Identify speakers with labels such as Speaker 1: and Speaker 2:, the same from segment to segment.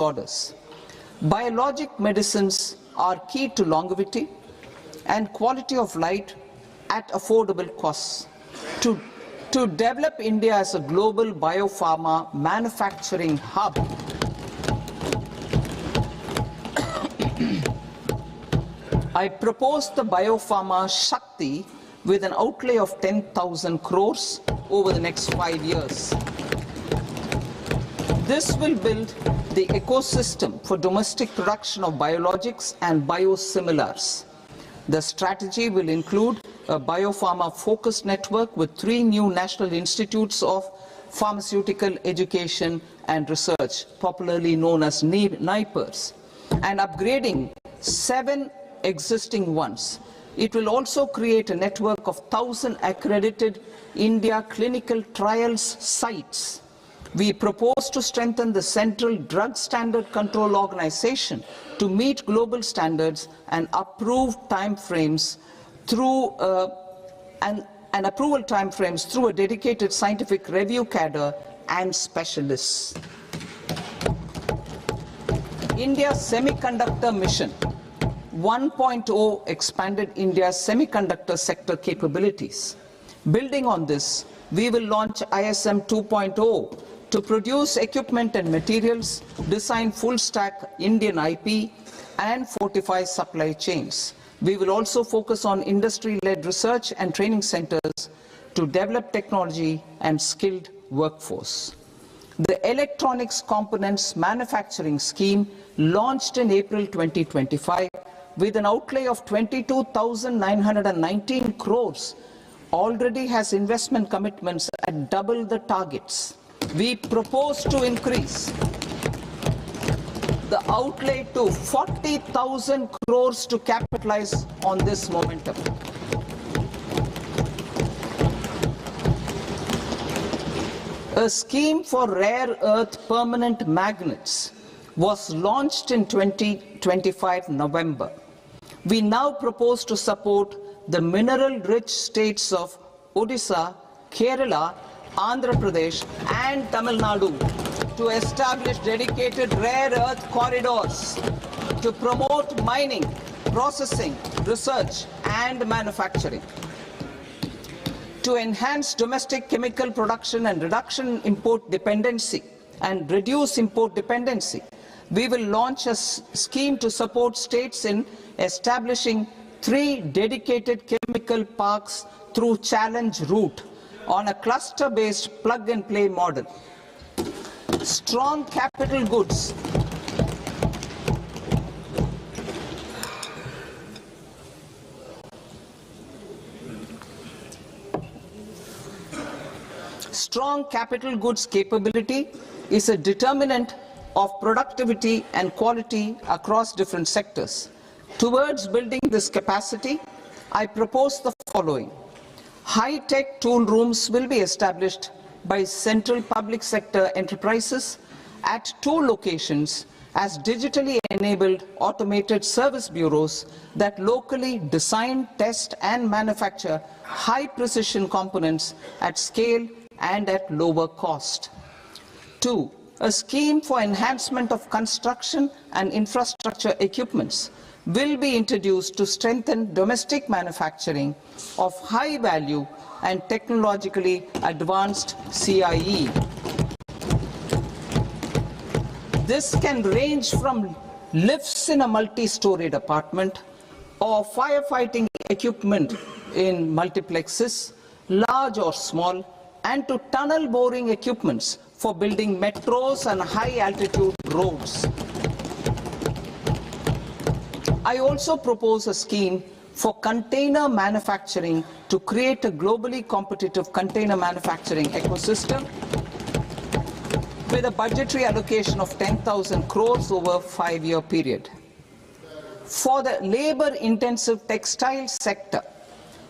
Speaker 1: disorders. Biologic medicines are key to longevity and quality of life at affordable costs. To develop India as a global biopharma manufacturing hub, I propose the Biopharma Shakti with an outlay of 10,000 crores over the next 5 years. This will build the ecosystem for domestic production of biologics and biosimilars. The strategy will include a biopharma-focused network with 3 new national institutes of pharmaceutical education and research, popularly known as NIPERs, and upgrading 7 existing ones. It will also create a network of 1,000 accredited India clinical trials sites. We propose to strengthen the Central Drug Standard Control Organization to meet global standards and approve timeframes through and approval timeframes through a dedicated scientific review cadre and specialists. India's Semiconductor Mission 1.0 expanded India's semiconductor sector capabilities. Building on this, we will launch ISM 2.0 to produce equipment and materials, design full-stack Indian IP, and fortify supply chains. We will also focus on industry-led research and training centers to develop technology and skilled workforce. The Electronics Components Manufacturing Scheme, launched in April 2025, with an outlay of 22,919 crores, already has investment commitments at double the targets. We propose to increase the outlay to 40,000 crores to capitalize on this momentum. A scheme for rare earth permanent magnets was launched in 2025 November. We now propose to support the mineral-rich states of Odisha, Kerala, Andhra Pradesh and Tamil Nadu to establish dedicated rare earth corridors to promote mining, processing, research and manufacturing. To enhance domestic chemical production and reduce import dependency, we will launch a scheme to support states in establishing 3 dedicated chemical parks through challenge route on a cluster-based plug-and-play model. Strong capital goods. Strong capital goods capability is a determinant of productivity and quality across different sectors. Towards building this capacity, I propose the following. High-tech tool rooms will be established by central public sector enterprises at 2 locations as digitally enabled automated service bureaus that locally design, test and manufacture high-precision components at scale and at lower cost. 2. A scheme for enhancement of construction and infrastructure equipments will be introduced to strengthen domestic manufacturing of high value and technologically advanced CIE. This can range from lifts in a multi-storied apartment or firefighting equipment in multiplexes, large or small, and to tunnel boring equipments for building metros and high-altitude roads. I also propose a scheme for container manufacturing to create a globally competitive container manufacturing ecosystem with a budgetary allocation of 10,000 crores over a 5-year period. For the labor-intensive textile sector,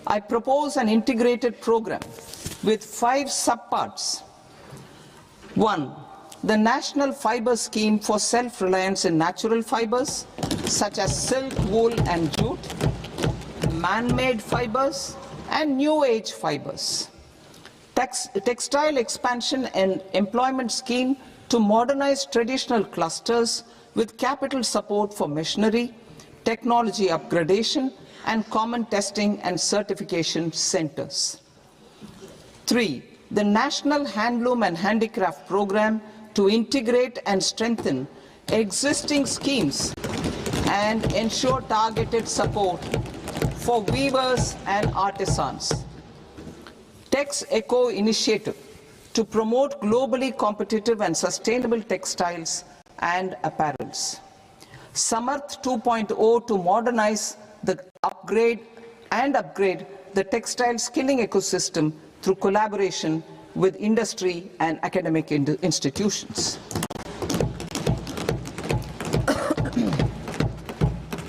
Speaker 1: I propose an integrated program with 5 subparts. 1. The National Fiber Scheme for self-reliance in natural fibers, such as silk, wool and jute, man-made fibers and new-age fibers. Textile expansion and employment scheme to modernize traditional clusters with capital support for machinery, technology upgradation, and common testing and certification centers. 3. The National Handloom and Handicraft Program to integrate and strengthen existing schemes and ensure targeted support for weavers and artisans. Tex Eco Initiative to promote globally competitive and sustainable textiles and apparels. Samarth 2.0 to modernize the upgrade the textile skilling ecosystem through collaboration with industry and academic institutions.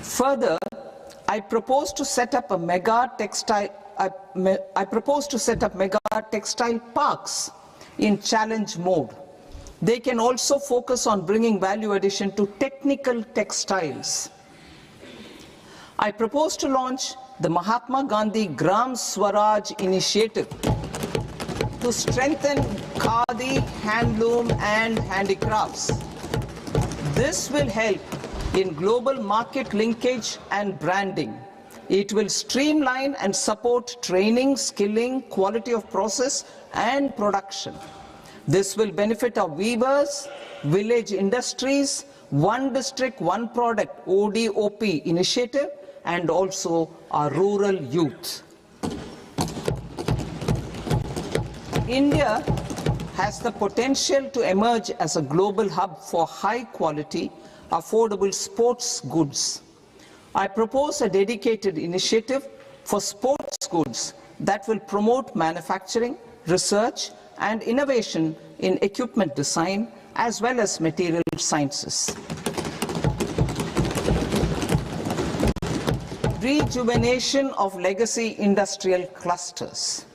Speaker 1: Further, I propose to set up mega textile parks in challenge mode. They can also focus on bringing value addition to technical textiles. I propose to launch the Mahatma Gandhi Gram Swaraj initiative to strengthen khadi, handloom and handicrafts. This will help in global market linkage and branding. It will streamline and support training, skilling, quality of process and production. This will benefit our weavers, village industries, One District, One Product ODOP initiative, and also our rural youth. India has the potential to emerge as a global hub for high quality, affordable sports goods. I propose a dedicated initiative for sports goods that will promote manufacturing, research and innovation in equipment design as well as material sciences. Rejuvenation of legacy industrial clusters.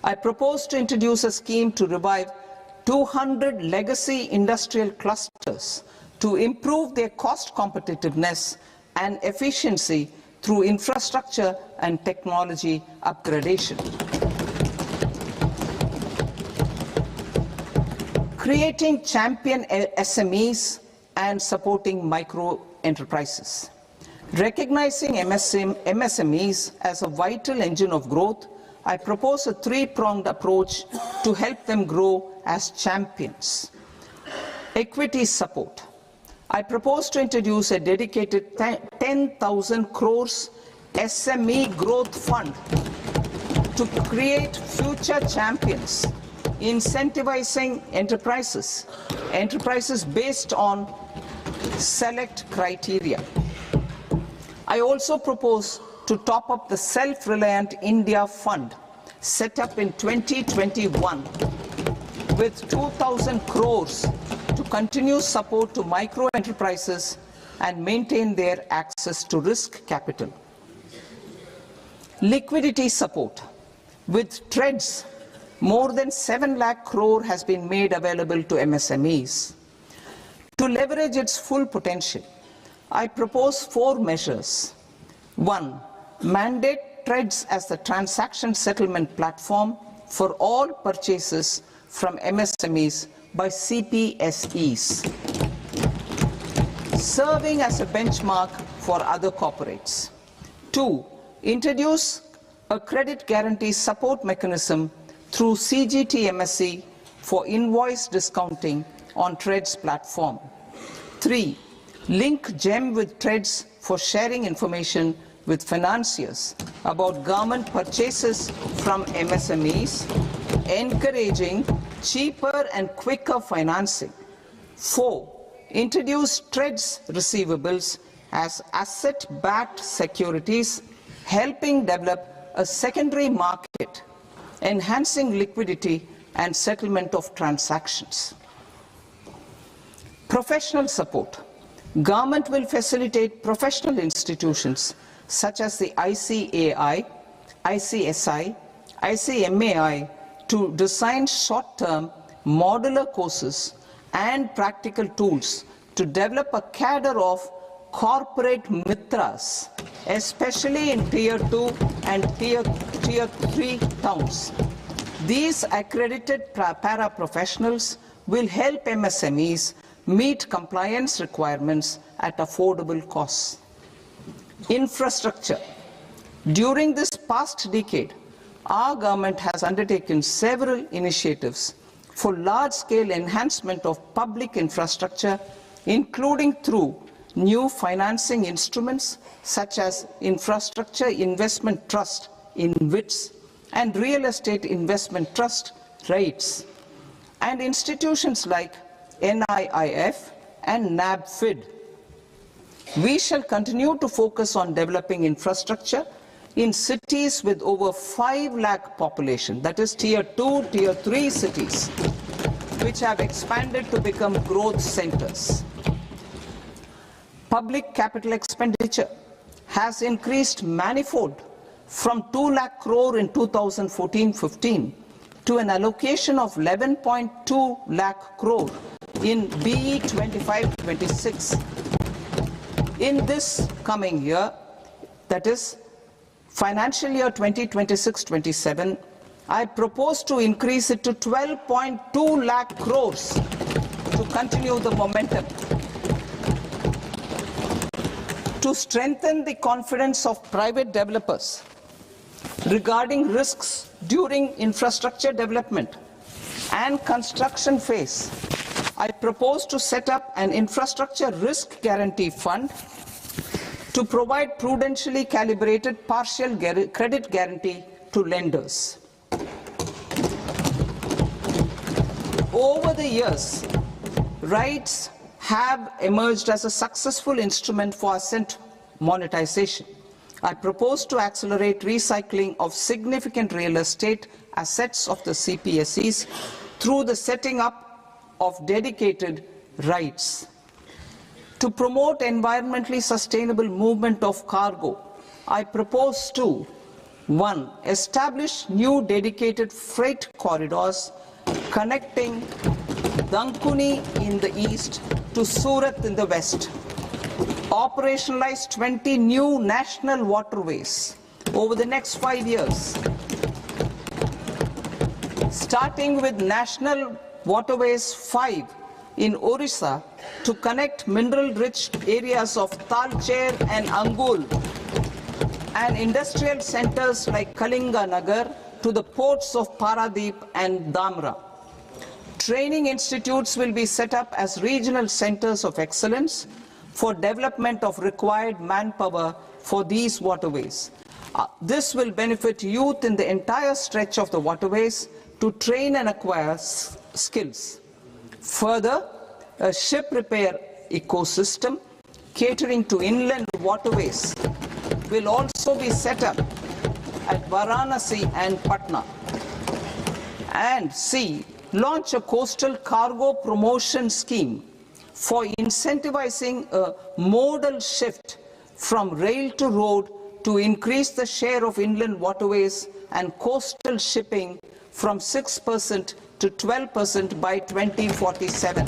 Speaker 1: I propose to introduce a scheme to revive 200 legacy industrial clusters to improve their cost competitiveness and efficiency through infrastructure and technology upgradation. Creating champion SMEs and supporting micro enterprises. Recognizing MSMEs as a vital engine of growth, I propose a three-pronged approach to help them grow as champions. Equity support. I propose to introduce a dedicated 10,000 crores SME growth fund to create future champions, incentivizing enterprises based on select criteria. I also propose to top up the Self-Reliant India Fund set up in 2021 with 2,000 crores to continue support to micro enterprises and maintain their access to risk capital. Liquidity support. With TREDS, more than 7 lakh crore has been made available to MSMEs. To leverage its full potential, I propose 4 measures. 1. Mandate TREDS as the transaction settlement platform for all purchases from MSMEs by CPSEs, serving as a benchmark for other corporates. 2. Introduce a credit guarantee support mechanism through CGTMSE for invoice discounting on TREDS platform. 3. Link GEM with TREDS for sharing information with financiers about government purchases from MSMEs, encouraging cheaper and quicker financing. 4. Introduce TREDS receivables as asset-backed securities, helping develop a secondary market, enhancing liquidity and settlement of transactions. Professional support. Government will facilitate professional institutions such as the ICAI, ICSI, ICMAI to design short-term modular courses and practical tools to develop a cadre of corporate mitras, especially in Tier 2 and Tier 3 towns. These accredited para-professionals will help MSMEs meet compliance requirements at affordable costs. Infrastructure. During this past decade, our government has undertaken several initiatives for large-scale enhancement of public infrastructure, including through new financing instruments such as Infrastructure Investment Trust in WITS and Real Estate Investment Trust REITs, and institutions like NIIF and NABFID. We shall continue to focus on developing infrastructure in cities with over 5 lakh population, that is Tier 2, Tier 3 cities, which have expanded to become growth centers. Public capital expenditure has increased manifold from 2 lakh crore in 2014-15 to an allocation of 11.2 lakh crore in BE 25-26. In this coming year, that is financial year 2026-27, I propose to increase it to 12.2 lakh crores to continue the momentum. To strengthen the confidence of private developers regarding risks during infrastructure development and construction phase, I propose to set up an infrastructure risk guarantee fund to provide prudentially calibrated partial credit guarantee to lenders. Over the years, REITs have emerged as a successful instrument for asset monetization. I propose to accelerate recycling of significant real estate assets of the CPSEs through the setting up of dedicated REITs. To promote environmentally sustainable movement of cargo, I propose to 1. Establish new dedicated freight corridors connecting Dankuni in the east to Surat in the west. Operationalize 20 new national waterways over the next 5 years, starting with National Waterways 5 in Orissa to connect mineral-rich areas of Talcher and Angul and industrial centers like Kalinga Nagar to the ports of Paradeep and Dhamra. Training institutes will be set up as regional centers of excellence for development of required manpower for these waterways. This will benefit youth in the entire stretch of the waterways to train and acquire skills. Further, a ship repair ecosystem catering to inland waterways will also be set up at Varanasi and Patna. And C. Launch a coastal cargo promotion scheme for incentivizing a modal shift from rail to road to increase the share of inland waterways and coastal shipping from 6% to 12% by 2047.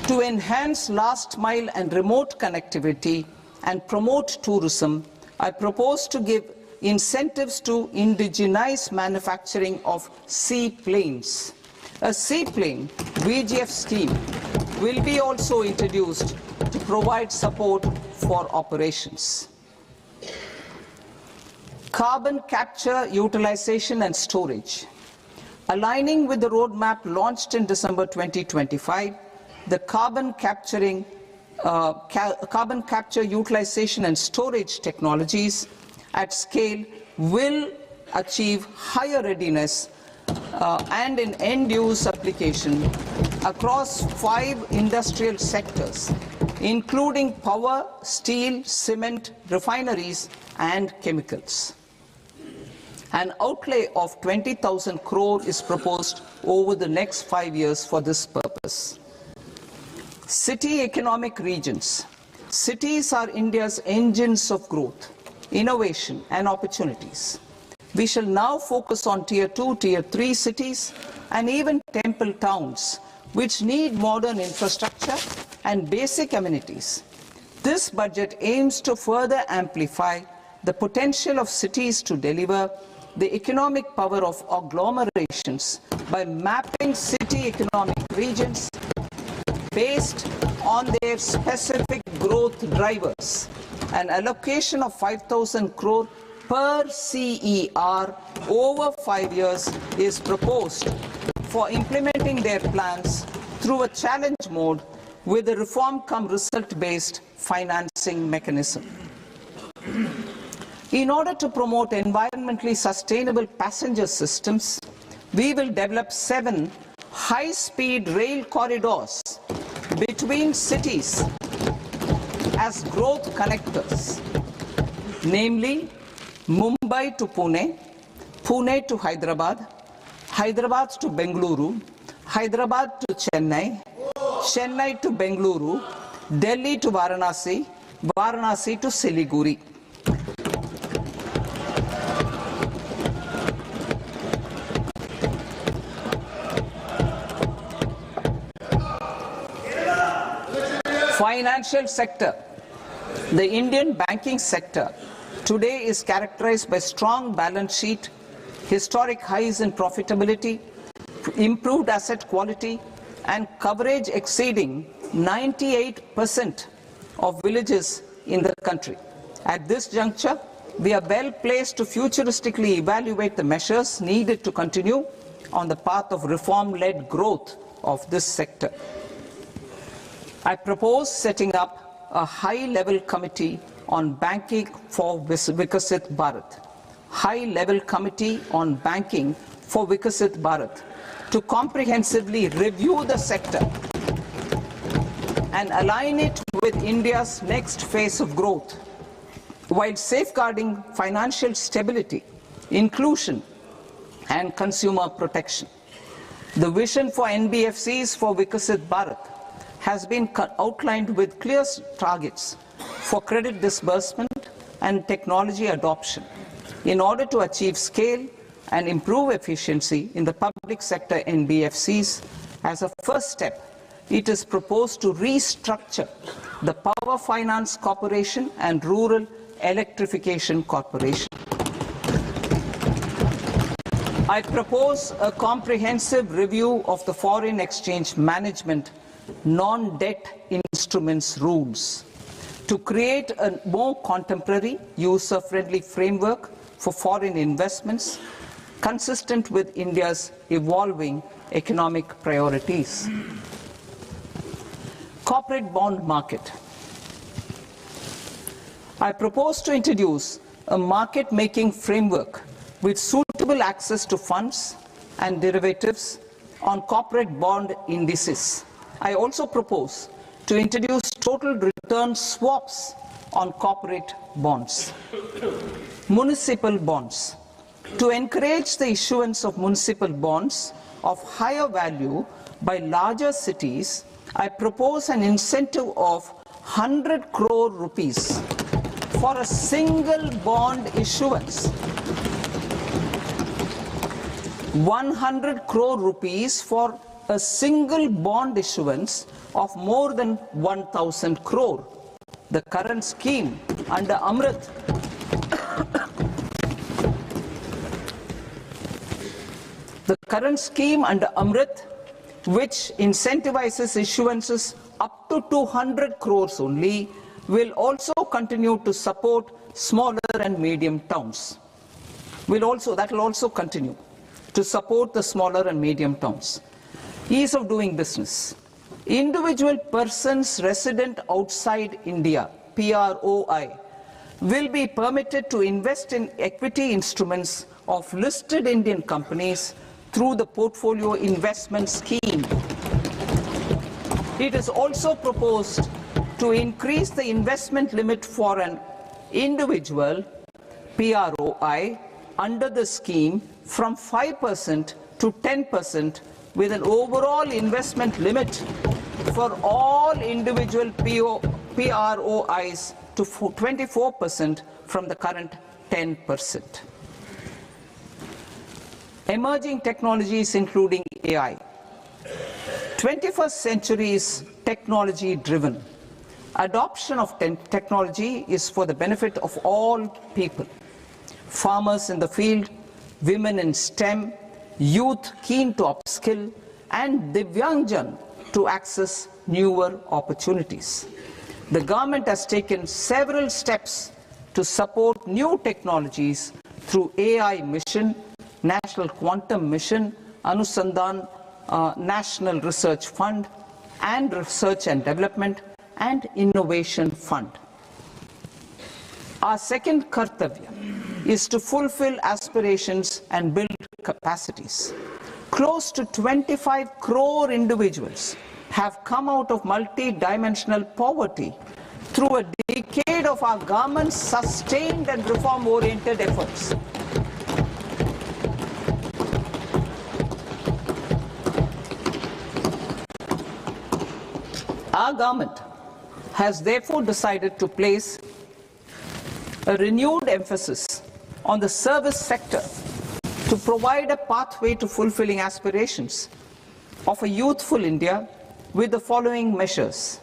Speaker 1: To enhance last mile and remote connectivity and promote tourism, I propose to give incentives to indigenize manufacturing of seaplanes. A seaplane VGF scheme will be also introduced to provide support for operations. Carbon capture, utilization and storage. Aligning with the roadmap launched in December 2025, the carbon capture, utilization and storage technologies at scale will achieve higher readiness and in end-use application across 5 industrial sectors, including power, steel, cement, refineries, and chemicals. An outlay of 20,000 crore is proposed over the next 5 years for this purpose. City economic regions. Cities are India's engines of growth, innovation, and opportunities. We shall now focus on Tier 2, Tier 3 cities, and even temple towns, which need modern infrastructure and basic amenities. This budget aims to further amplify the potential of cities to deliver the economic power of agglomerations by mapping city economic regions based on their specific growth drivers. An allocation of 5,000 crore per CER over 5 years is proposed for implementing their plans through a challenge mode with a reform-cum-result-based financing mechanism. In order to promote environmentally sustainable passenger systems, we will develop 7 high-speed rail corridors between cities as growth connectors, namely Mumbai to Pune, Pune to Hyderabad, Hyderabad to Bengaluru, Hyderabad to Chennai, Chennai to Bengaluru, Delhi to Varanasi, Varanasi to Siliguri. Financial sector. The Indian banking sector today is characterized by strong balance sheet, historic highs in profitability, improved asset quality, and coverage exceeding 98% of villages in the country. At this juncture, we are well placed to futuristically evaluate the measures needed to continue on the path of reform-led growth of this sector. I propose setting up a high-level committee on banking for Vikasit Bharat. High-level committee on banking for Vikasit Bharat to comprehensively review the sector and align it with India's next phase of growth, while safeguarding financial stability, inclusion, and consumer protection. The vision for NBFCs for Vikasit Bharat has been outlined with clear targets for credit disbursement and technology adoption in order to achieve scale and improve efficiency in the public sector NBFCs. As a first step, it is proposed to restructure the Power Finance Corporation and Rural Electrification Corporation. I propose a comprehensive review of the foreign exchange management non-debt instruments rules to create a more contemporary, user-friendly framework for foreign investments consistent with India's evolving economic priorities. Corporate bond market. I propose to introduce a market-making framework with suitable access to funds and derivatives on corporate bond indices. I also propose to introduce total return swaps on corporate bonds. Municipal bonds. To encourage the issuance of municipal bonds of higher value by larger cities, I propose an incentive of 100 crore rupees for a single bond issuance. 100 crore rupees for a single bond issuance of more than 1,000 crore. The current scheme under Amrit which incentivizes issuances up to 200 crores only, will also continue to support smaller and medium towns. That will also continue to support the smaller and medium towns. Ease of doing business. Individual persons resident outside India, PROI, will be permitted to invest in equity instruments of listed Indian companies through the portfolio investment scheme. It is also proposed to increase the investment limit for an individual PROI under the scheme from 5% to 10%, with an overall investment limit for all individual PROIs to 24% from the current 10%. Emerging technologies including AI. 21st century is technology driven. Adoption of technology is for the benefit of all people. Farmers in the field, women in STEM, youth keen to upskill, and Divyangjan to access newer opportunities. The government has taken several steps to support new technologies through AI Mission, National Quantum Mission, Anusandhan National Research Fund, and Research and Development and Innovation Fund. Our second kartavya is to fulfill aspirations and build capacities. Close to 25 crore individuals have come out of multi-dimensional poverty through a decade of our government's sustained and reform-oriented efforts. Our government has therefore decided to place a renewed emphasis on the service sector to provide a pathway to fulfilling aspirations of a youthful India with the following measures.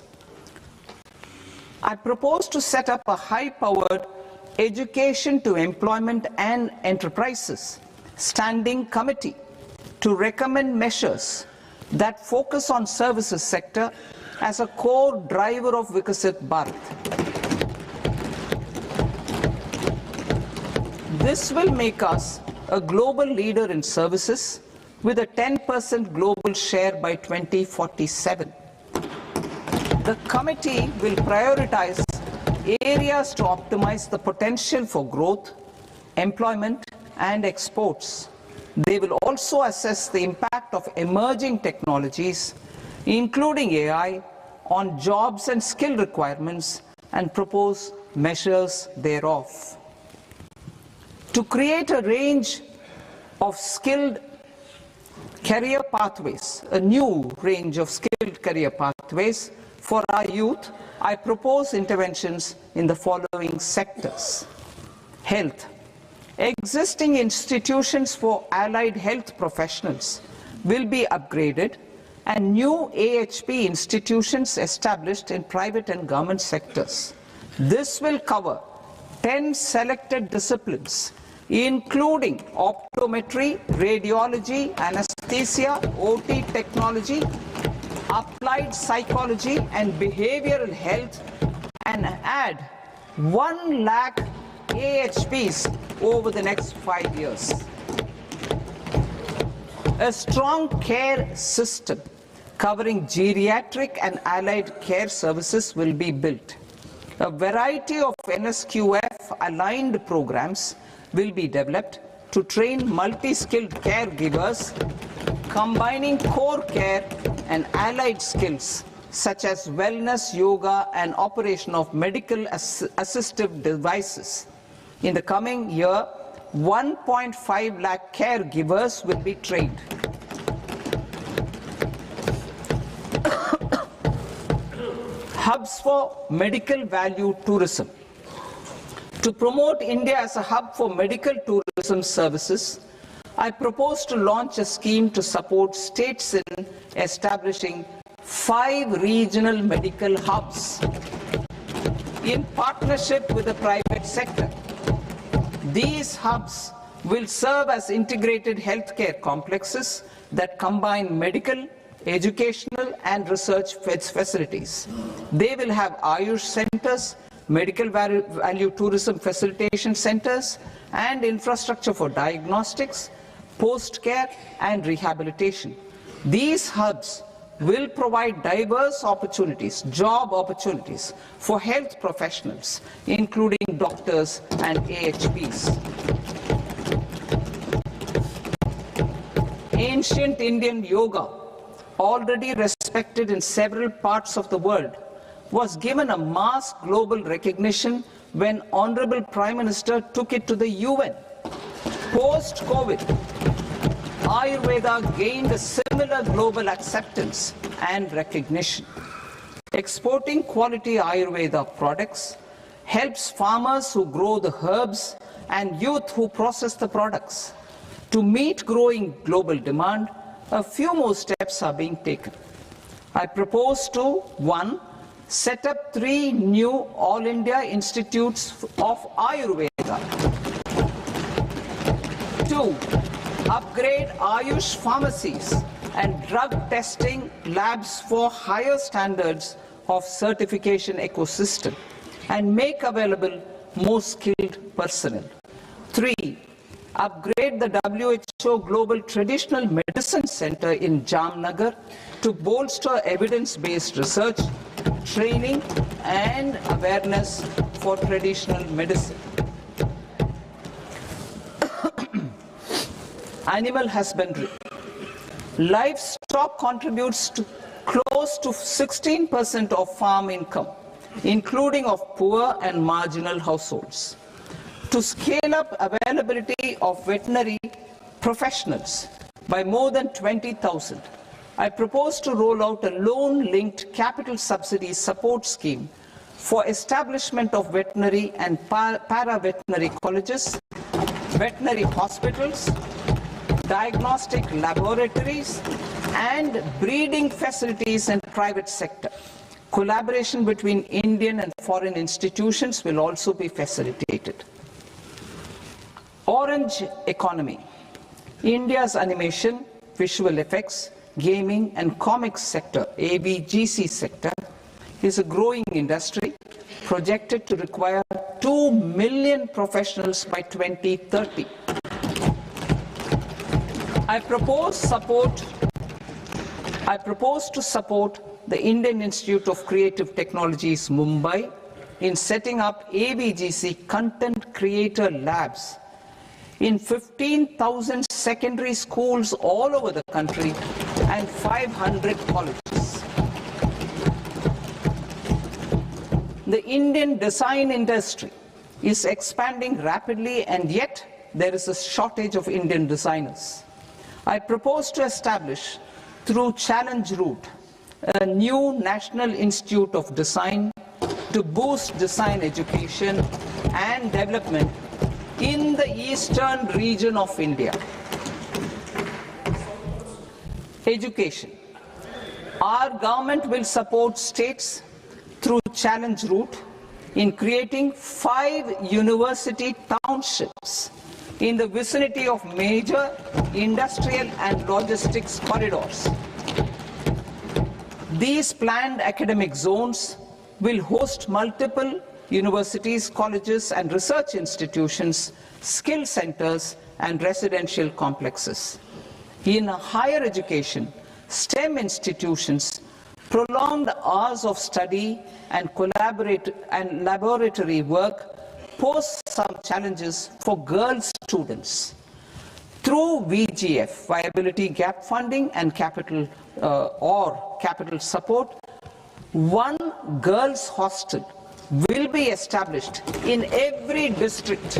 Speaker 1: I propose to set up a high-powered education to employment and enterprises standing committee to recommend measures that focus on services sector as a core driver of Vikasit Bharat. This will make us a global leader in services with a 10% global share by 2047. The committee will prioritize areas to optimize the potential for growth, employment, and exports. They will also assess the impact of emerging technologies, including AI, on jobs and skill requirements and propose measures thereof. To create a range of skilled career pathways, a new range of skilled career pathways for our youth, I propose interventions in the following sectors. Health. Existing institutions for allied health professionals will be upgraded and new AHP institutions established in private and government sectors. This will cover 10 selected disciplines, including optometry, radiology, anesthesia, OT technology, applied psychology and behavioral health, and add 1 lakh AHPs over the next 5 years. A strong care system covering geriatric and allied care services will be built. A variety of NSQF-aligned programs will be developed to train multi-skilled caregivers, combining core care and allied skills such as wellness, yoga, and operation of medical assistive devices. In the coming year, 1.5 lakh caregivers will be trained. Hubs for medical value tourism. To promote India as a hub for medical tourism services, I propose to launch a scheme to support states in establishing 5 regional medical hubs in partnership with the private sector. These hubs will serve as integrated healthcare complexes that combine medical, educational, and research facilities. They will have Ayush centers, medical value tourism facilitation centers, and infrastructure for diagnostics, post-care, and rehabilitation. These hubs will provide diverse opportunities, job opportunities for health professionals, including doctors and AHPs. Ancient Indian yoga, already respected in several parts of the world, was given a mass global recognition when Honorable Prime Minister took it to the UN. Post-COVID, Ayurveda gained a similar global acceptance and recognition. Exporting quality Ayurveda products helps farmers who grow the herbs and youth who process the products. To meet growing global demand, a few more steps are being taken. I propose to 1. Set up 3 new All India Institutes of Ayurveda. Two, upgrade Ayush pharmacies and drug testing labs for higher standards of certification ecosystem and make available more skilled personnel. Three, upgrade the WHO Global Traditional Medicine Center in Jamnagar to bolster evidence-based research, training and awareness for traditional medicine. Animal husbandry. Livestock contributes to close to 16% of farm income, including of poor and marginal households. To scale up availability of veterinary professionals by more than 20,000, I propose to roll out a loan-linked capital subsidy support scheme for establishment of veterinary and para-veterinary colleges, veterinary hospitals, diagnostic laboratories, and breeding facilities in private sector. Collaboration between Indian and foreign institutions will also be facilitated. Orange economy. India's animation, visual effects, gaming and comics sector, ABGC sector, is a growing industry projected to require 2 million professionals by 2030. I propose to support the Indian Institute of Creative Technologies, Mumbai, in setting up ABGC content creator labs in 15,000 secondary schools all over the country and 500 colleges. The Indian design industry is expanding rapidly, and yet there is a shortage of Indian designers. I propose to establish, through Challenge Route, a new National Institute of Design to boost design education and development in the eastern region of India. Education. Our government will support states through Challenge Route in creating 5 university townships in the vicinity of major industrial and logistics corridors. These planned academic zones will host multiple universities, colleges and research institutions, skill centers and residential complexes. In higher education, STEM institutions, prolonged hours of study and laboratory work pose some challenges for girl students. Through VGF, Viability Gap Funding and capital support, one girls' hostel will be established in every district.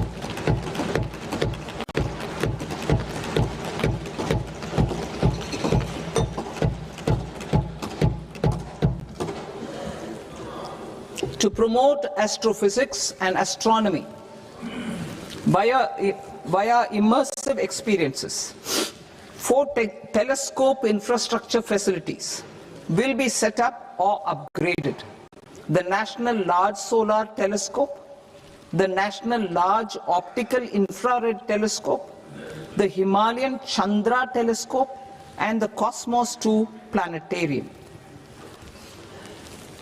Speaker 1: To promote astrophysics and astronomy via immersive experiences. 4 telescope infrastructure facilities will be set up or upgraded. The National Large Solar Telescope, the National Large Optical Infrared Telescope, the Himalayan Chandra Telescope, and the Cosmos 2 Planetarium.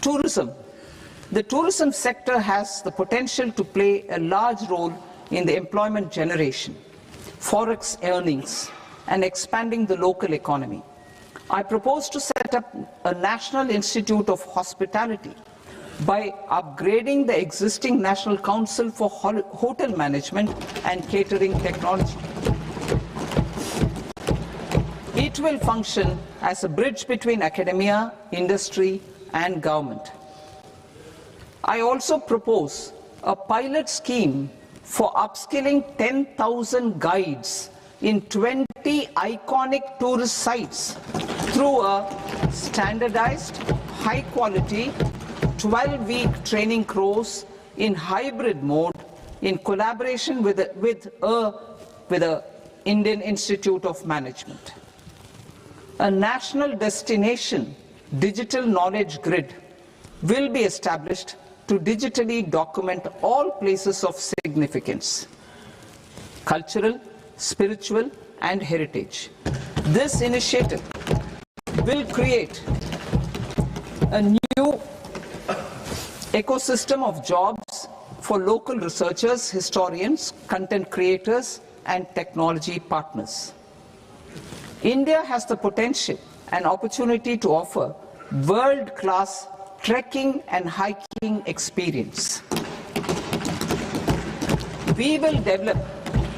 Speaker 1: Tourism. The tourism sector has the potential to play a large role in the employment generation, forex earnings, and expanding the local economy. I propose to set up a National Institute of Hospitality by upgrading the existing National Council for Hotel Management and Catering Technology. It will function as a bridge between academia, industry, and government. I also propose a pilot scheme for upskilling 10,000 guides in 20 iconic tourist sites through a standardized, high-quality, 12-week training course in hybrid mode in collaboration with the Indian Institute of Management. A national destination digital knowledge grid will be established to digitally document all places of significance, cultural, spiritual, and heritage. This initiative will create a new ecosystem of jobs for local researchers, historians, content creators, and technology partners. India has the potential and opportunity to offer world-class trekking and hiking experience. We will develop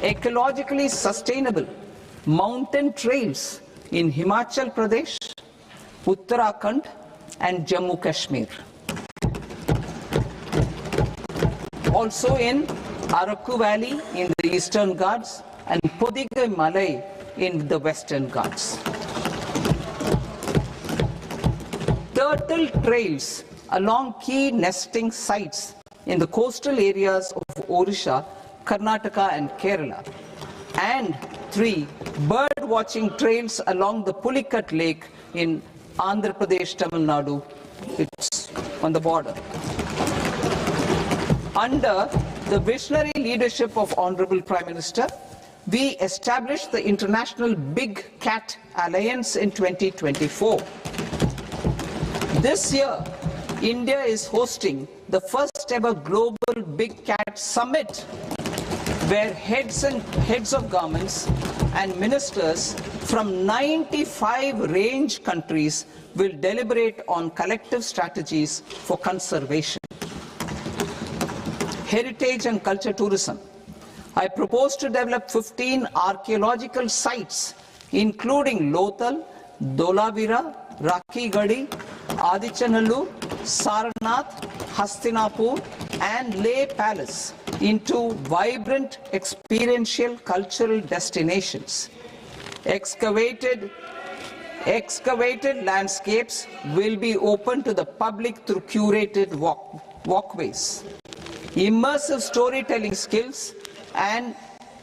Speaker 1: ecologically sustainable mountain trails in Himachal Pradesh, Uttarakhand, and Jammu Kashmir. Also in Araku Valley in the Eastern Ghats and Podigai Malai in the Western Ghats. Turtle trails along key nesting sites in the coastal areas of Odisha, Karnataka, and Kerala. And 3 bird watching trails along the Pulikat Lake in Andhra Pradesh, Tamil Nadu. It's on the border. Under the visionary leadership of Honorable Prime Minister, we established the International Big Cat Alliance in 2024. This year, India is hosting the first ever Global Big Cat Summit, where heads of governments and ministers from 95 range countries will deliberate on collective strategies for conservation. Heritage and culture tourism. I propose to develop 15 archaeological sites, including Lothal, Dolavira, Rakhi-Gadi, Adichanallur, Sarnath, Hastinapur, and Leh Palace into vibrant experiential cultural destinations. Excavated landscapes will be open to the public through curated walkways. Immersive storytelling skills and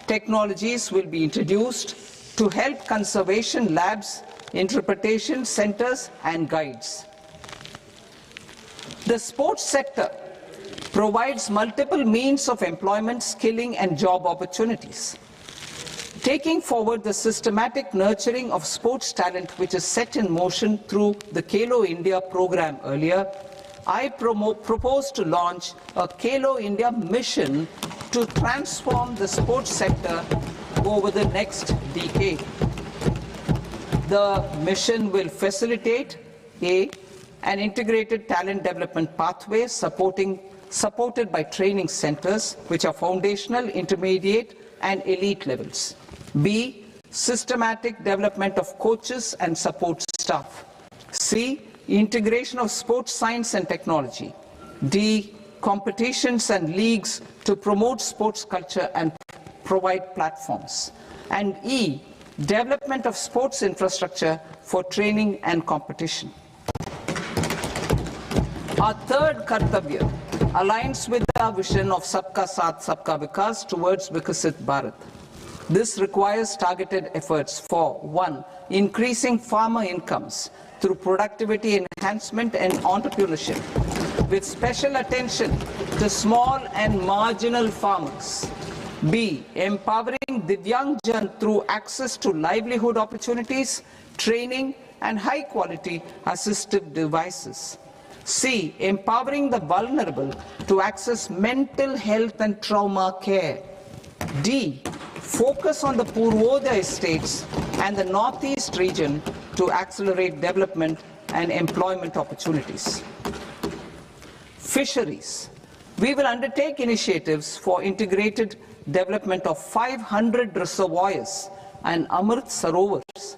Speaker 1: technologies will be introduced to help conservation labs, interpretation centers, and guides. The sports sector provides multiple means of employment, skilling, and job opportunities. Taking forward the systematic nurturing of sports talent which is set in motion through the Khelo India program earlier, I propose to launch a Khelo India mission to transform the sports sector over the next decade. The mission will facilitate an integrated talent development pathway supported by training centers which are foundational, intermediate, and elite levels. B, systematic development of coaches and support staff. C, integration of sports science and technology. D, competitions and leagues to promote sports culture and provide platforms. And E, development of sports infrastructure for training and competition. Our third Kartavya aligns with our vision of Sabka Saath, Sabka Vikas towards Vikasit Bharat. This requires targeted efforts for 1, increasing farmer incomes through productivity enhancement and entrepreneurship, with special attention to small and marginal farmers. B, empowering Divyangjan through access to livelihood opportunities, training, and high-quality assistive devices. C, empowering the vulnerable to access mental health and trauma care. D, focus on the Purvodaya states and the Northeast region to accelerate development and employment opportunities. Fisheries. We will undertake initiatives for integrated development of 500 reservoirs and Amrit Sarovars.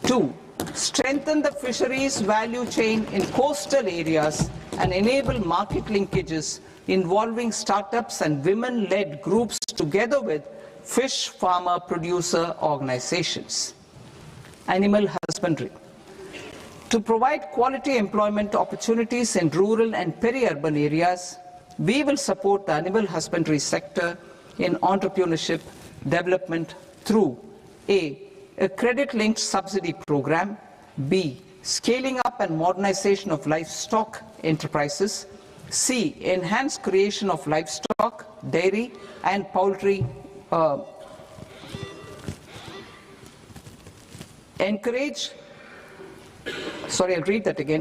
Speaker 1: 2, strengthen the fisheries value chain in coastal areas and enable market linkages involving startups and women-led groups together with fish farmer producer organizations. Animal husbandry. To provide quality employment opportunities in rural and peri-urban areas, we will support the animal husbandry sector in entrepreneurship development through A, credit-linked subsidy program, B, scaling up and modernization of livestock enterprises, C, enhanced creation of livestock, dairy, and poultry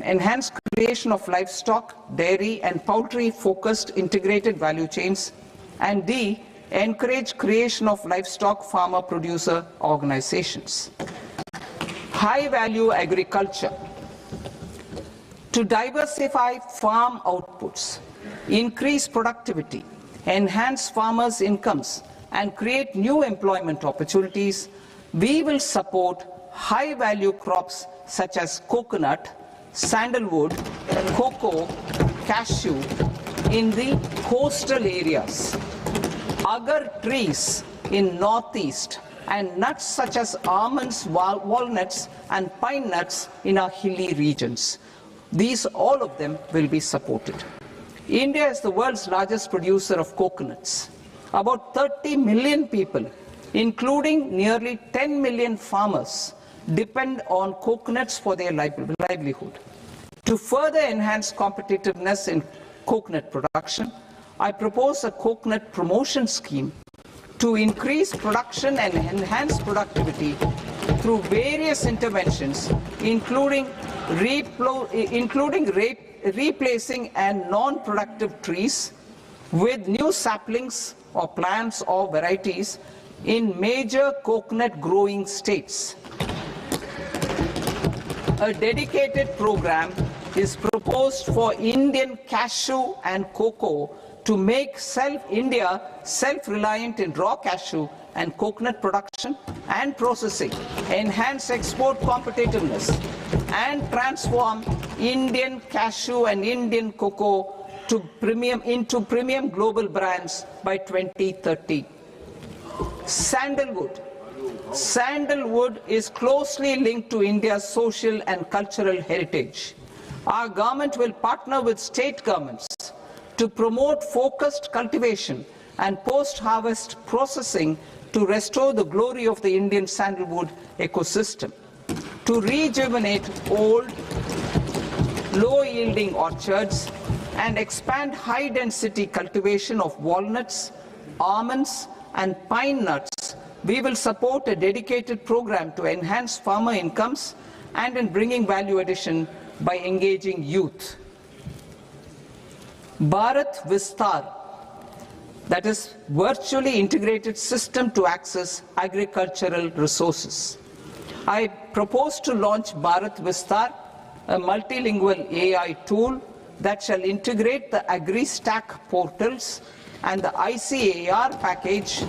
Speaker 1: enhance creation of livestock, dairy and poultry-focused integrated value chains, and D, encourage creation of livestock farmer-producer organizations. High-value agriculture. To diversify farm outputs, increase productivity, enhance farmers' incomes, and create new employment opportunities, we will support high-value crops such as coconut, sandalwood, cocoa, cashew in the coastal areas, agar trees in northeast, and nuts such as almonds, walnuts, and pine nuts in our hilly regions. All of them will be supported. India is the world's largest producer of coconuts. About 30 million people, including nearly 10 million farmers, depend on coconuts for their livelihood. To further enhance competitiveness in coconut production, I propose a coconut promotion scheme to increase production and enhance productivity through various interventions, including replacing and non-productive trees with new saplings or plants or varieties in major coconut growing states. A dedicated program is proposed for Indian cashew and cocoa to make India self-reliant in raw cashew and coconut production and processing, enhance export competitiveness, and transform Indian cashew and Indian cocoa into premium global brands by 2030. Sandalwood. Sandalwood is closely linked to India's social and cultural heritage. Our government will partner with state governments to promote focused cultivation and post-harvest processing to restore the glory of the Indian sandalwood ecosystem, to rejuvenate old, low-yielding orchards and expand high-density cultivation of walnuts, almonds, and pine nuts. We will support a dedicated program to enhance farmer incomes and in bringing value addition by engaging youth. Bharat Vistar, that is virtually integrated system to access agricultural resources. I propose to launch Bharat Vistar, a multilingual AI tool that shall integrate the AgriStack portals and the ICAR package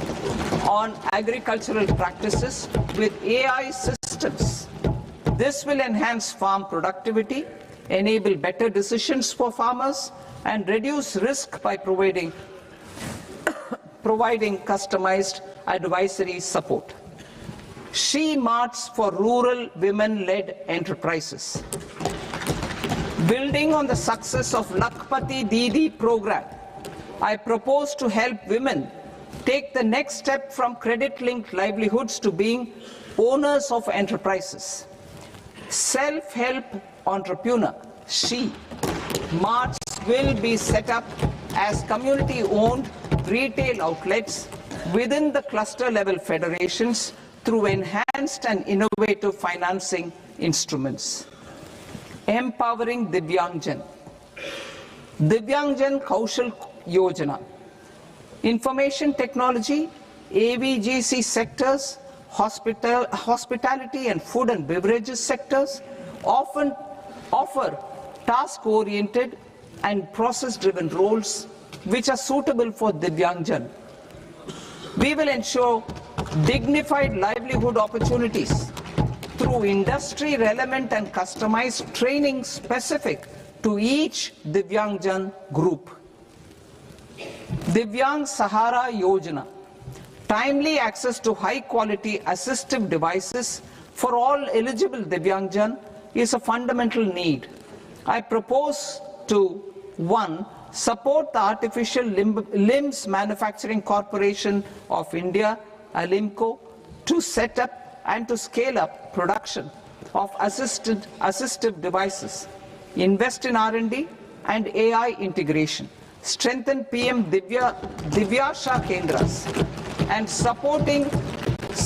Speaker 1: on agricultural practices with AI systems. This will enhance farm productivity, enable better decisions for farmers, and reduce risk by providing customized advisory support. She-Marts for rural women-led enterprises. Building on the success of Lakpati Didi program, I propose to help women take the next step from credit-linked livelihoods to being owners of enterprises. Self-help entrepreneur, She-Marts will be set up as community-owned retail outlets within the cluster-level federations through enhanced and innovative financing instruments. Empowering Divyangjan. Divyangjan Kaushal Yojana. Information technology, AVGC sectors, hospitality and food and beverages sectors often offer task-oriented and process-driven roles which are suitable for Divyangjan. We will ensure dignified livelihood opportunities through industry-relevant and customized training specific to each Divyangjan group. Divyang Sahara Yojana. Timely access to high-quality assistive devices for all eligible Divyangjan is a fundamental need. I propose to 1. Support the Artificial Limbs Manufacturing Corporation of India, ALIMCO, to set up and to scale up production of assistive devices, invest in R&D and AI integration, strengthen PM Divyasha Kendras, and supporting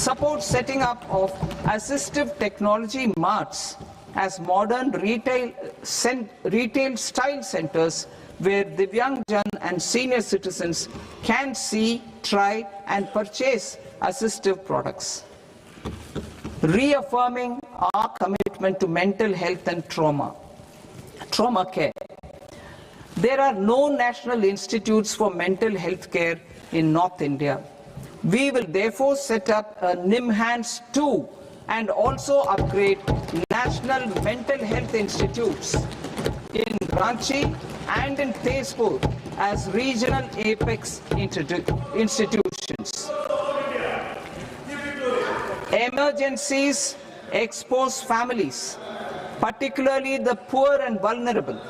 Speaker 1: support setting up of assistive technology marts as modern retail style centers where Divyangjan and senior citizens can see, try and purchase assistive products. Reaffirming our commitment to mental health and trauma care. There are no national institutes for mental health care in North India. We will therefore set up a NIMHANS 2 and also upgrade national mental health institutes in Ranchi and in Tezpur as regional apex institutions. Emergencies expose families, particularly the poor and vulnerable,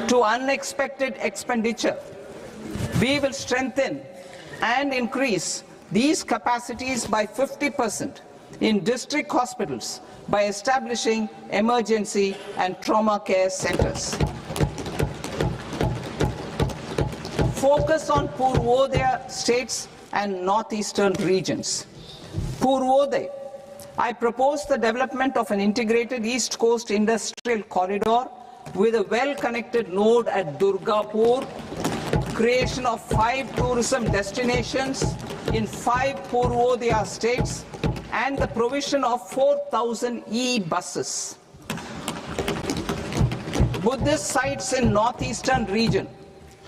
Speaker 1: to unexpected expenditure. We will strengthen and increase these capacities by 50% in district hospitals by establishing emergency and trauma care centers. Focus on Purvodaya states and northeastern regions. Purvodaya. I propose the development of an integrated East Coast industrial corridor with a well-connected node at Durgapur, creation of 5 tourism destinations in 5 Purvodaya states, and the provision of 4,000 e-buses. Buddhist sites in northeastern region.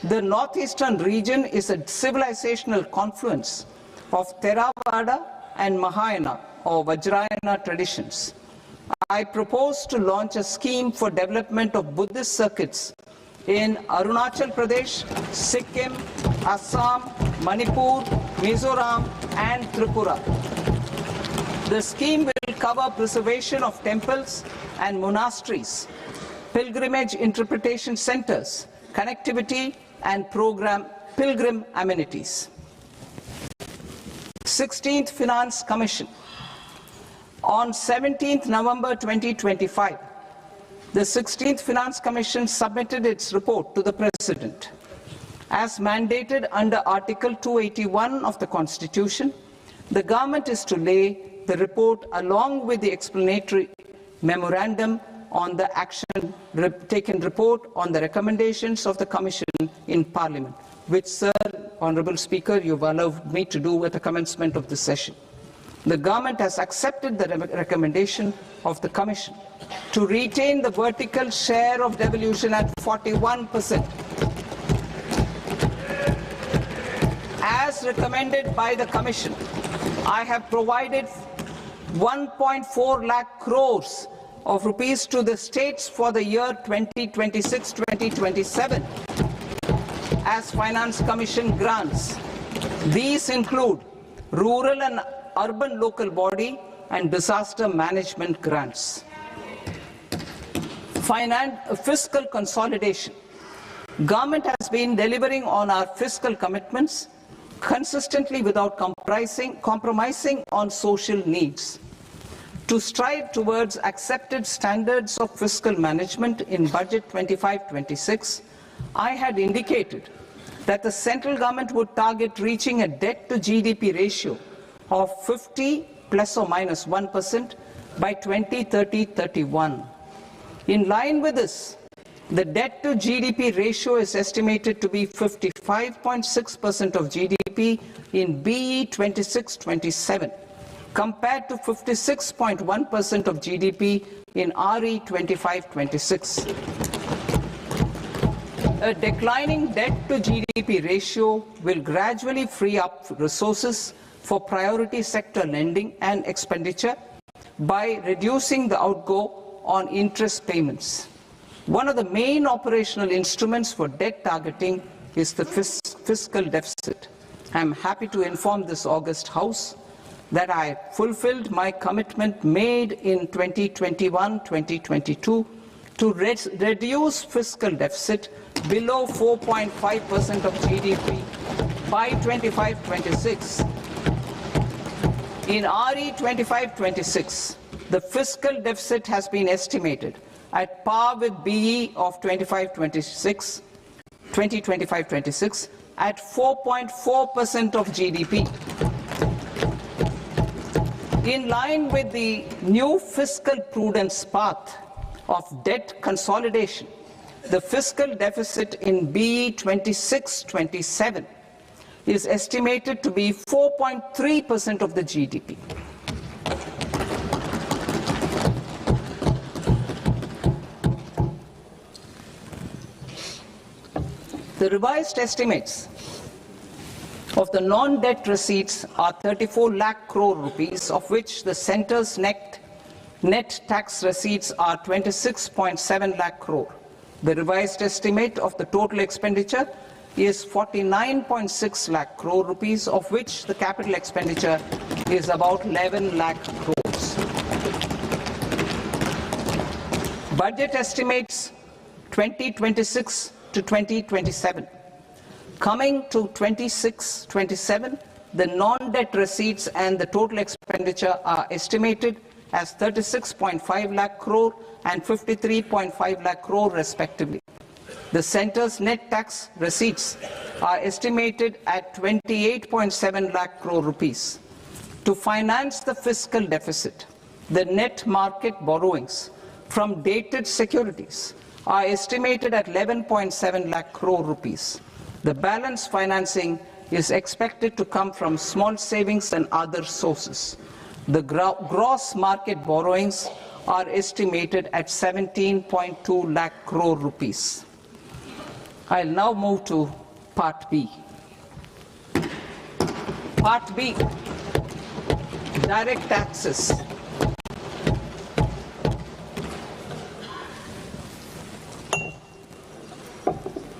Speaker 1: The northeastern region is a civilizational confluence of Theravada and Mahayana or Vajrayana traditions. I propose to launch a scheme for development of Buddhist circuits in Arunachal Pradesh, Sikkim, Assam, Manipur, Mizoram and Tripura. The scheme will cover preservation of temples and monasteries, pilgrimage interpretation centers, connectivity and pilgrim amenities. 16th Finance Commission. On 17th November 2025, the 16th Finance Commission submitted its report to the President. As mandated under Article 281 of the Constitution, the government is to lay the report along with the explanatory memorandum on the action taken report on the recommendations of the Commission in Parliament, which, Sir, Honourable Speaker, you've allowed me to do at the commencement of the session. The government has accepted the recommendation of the Commission to retain the vertical share of devolution at 41%. As recommended by the Commission, I have provided 1.4 lakh crores of rupees to the states for the year 2026-2027 as Finance Commission grants. These include rural and urban local body and disaster management grants. Fiscal consolidation. Government has been delivering on our fiscal commitments consistently without compromising on social needs. To strive towards accepted standards of fiscal management in Budget 25-26, I had indicated that the central government would target reaching a debt to GDP ratio of 50 plus or minus 1% by 2030-31. In line with this, the debt to GDP ratio is estimated to be 55.6% of GDP in BE 26-27, compared to 56.1% of GDP in RE 25-26. A declining debt to GDP ratio will gradually free up resources for priority sector lending and expenditure by reducing the outgo on interest payments. One of the main operational instruments for debt targeting is the fiscal deficit. I am happy to inform this august House that I fulfilled my commitment made in 2021-2022 to reduce fiscal deficit below 4.5% of GDP by 25-26. In RE 25-26, the fiscal deficit has been estimated at par with BE of 2025-26 at 4.4% of GDP. In line with the new fiscal prudence path of debt consolidation, the fiscal deficit in BE 26-27 is estimated to be 4.3% of the GDP. The revised estimates of the non-debt receipts are 34 lakh crore rupees, of which the centre's net tax receipts are 26.7 lakh crore. The revised estimate of the total expenditure is 49.6 lakh crore rupees, of which the capital expenditure is about 11 lakh crores. Budget estimates 2026 to 2027. Coming to 26-27, the non-debt receipts and the total expenditure are estimated as 36.5 lakh crore and 53.5 lakh crore respectively. The centre's net tax receipts are estimated at 28.7 lakh crore rupees. To finance the fiscal deficit, the net market borrowings from dated securities are estimated at 11.7 lakh crore rupees. The balance financing is expected to come from small savings and other sources. The gross market borrowings are estimated at 17.2 lakh crore rupees. I'll now move to Part B. Part B, direct taxes.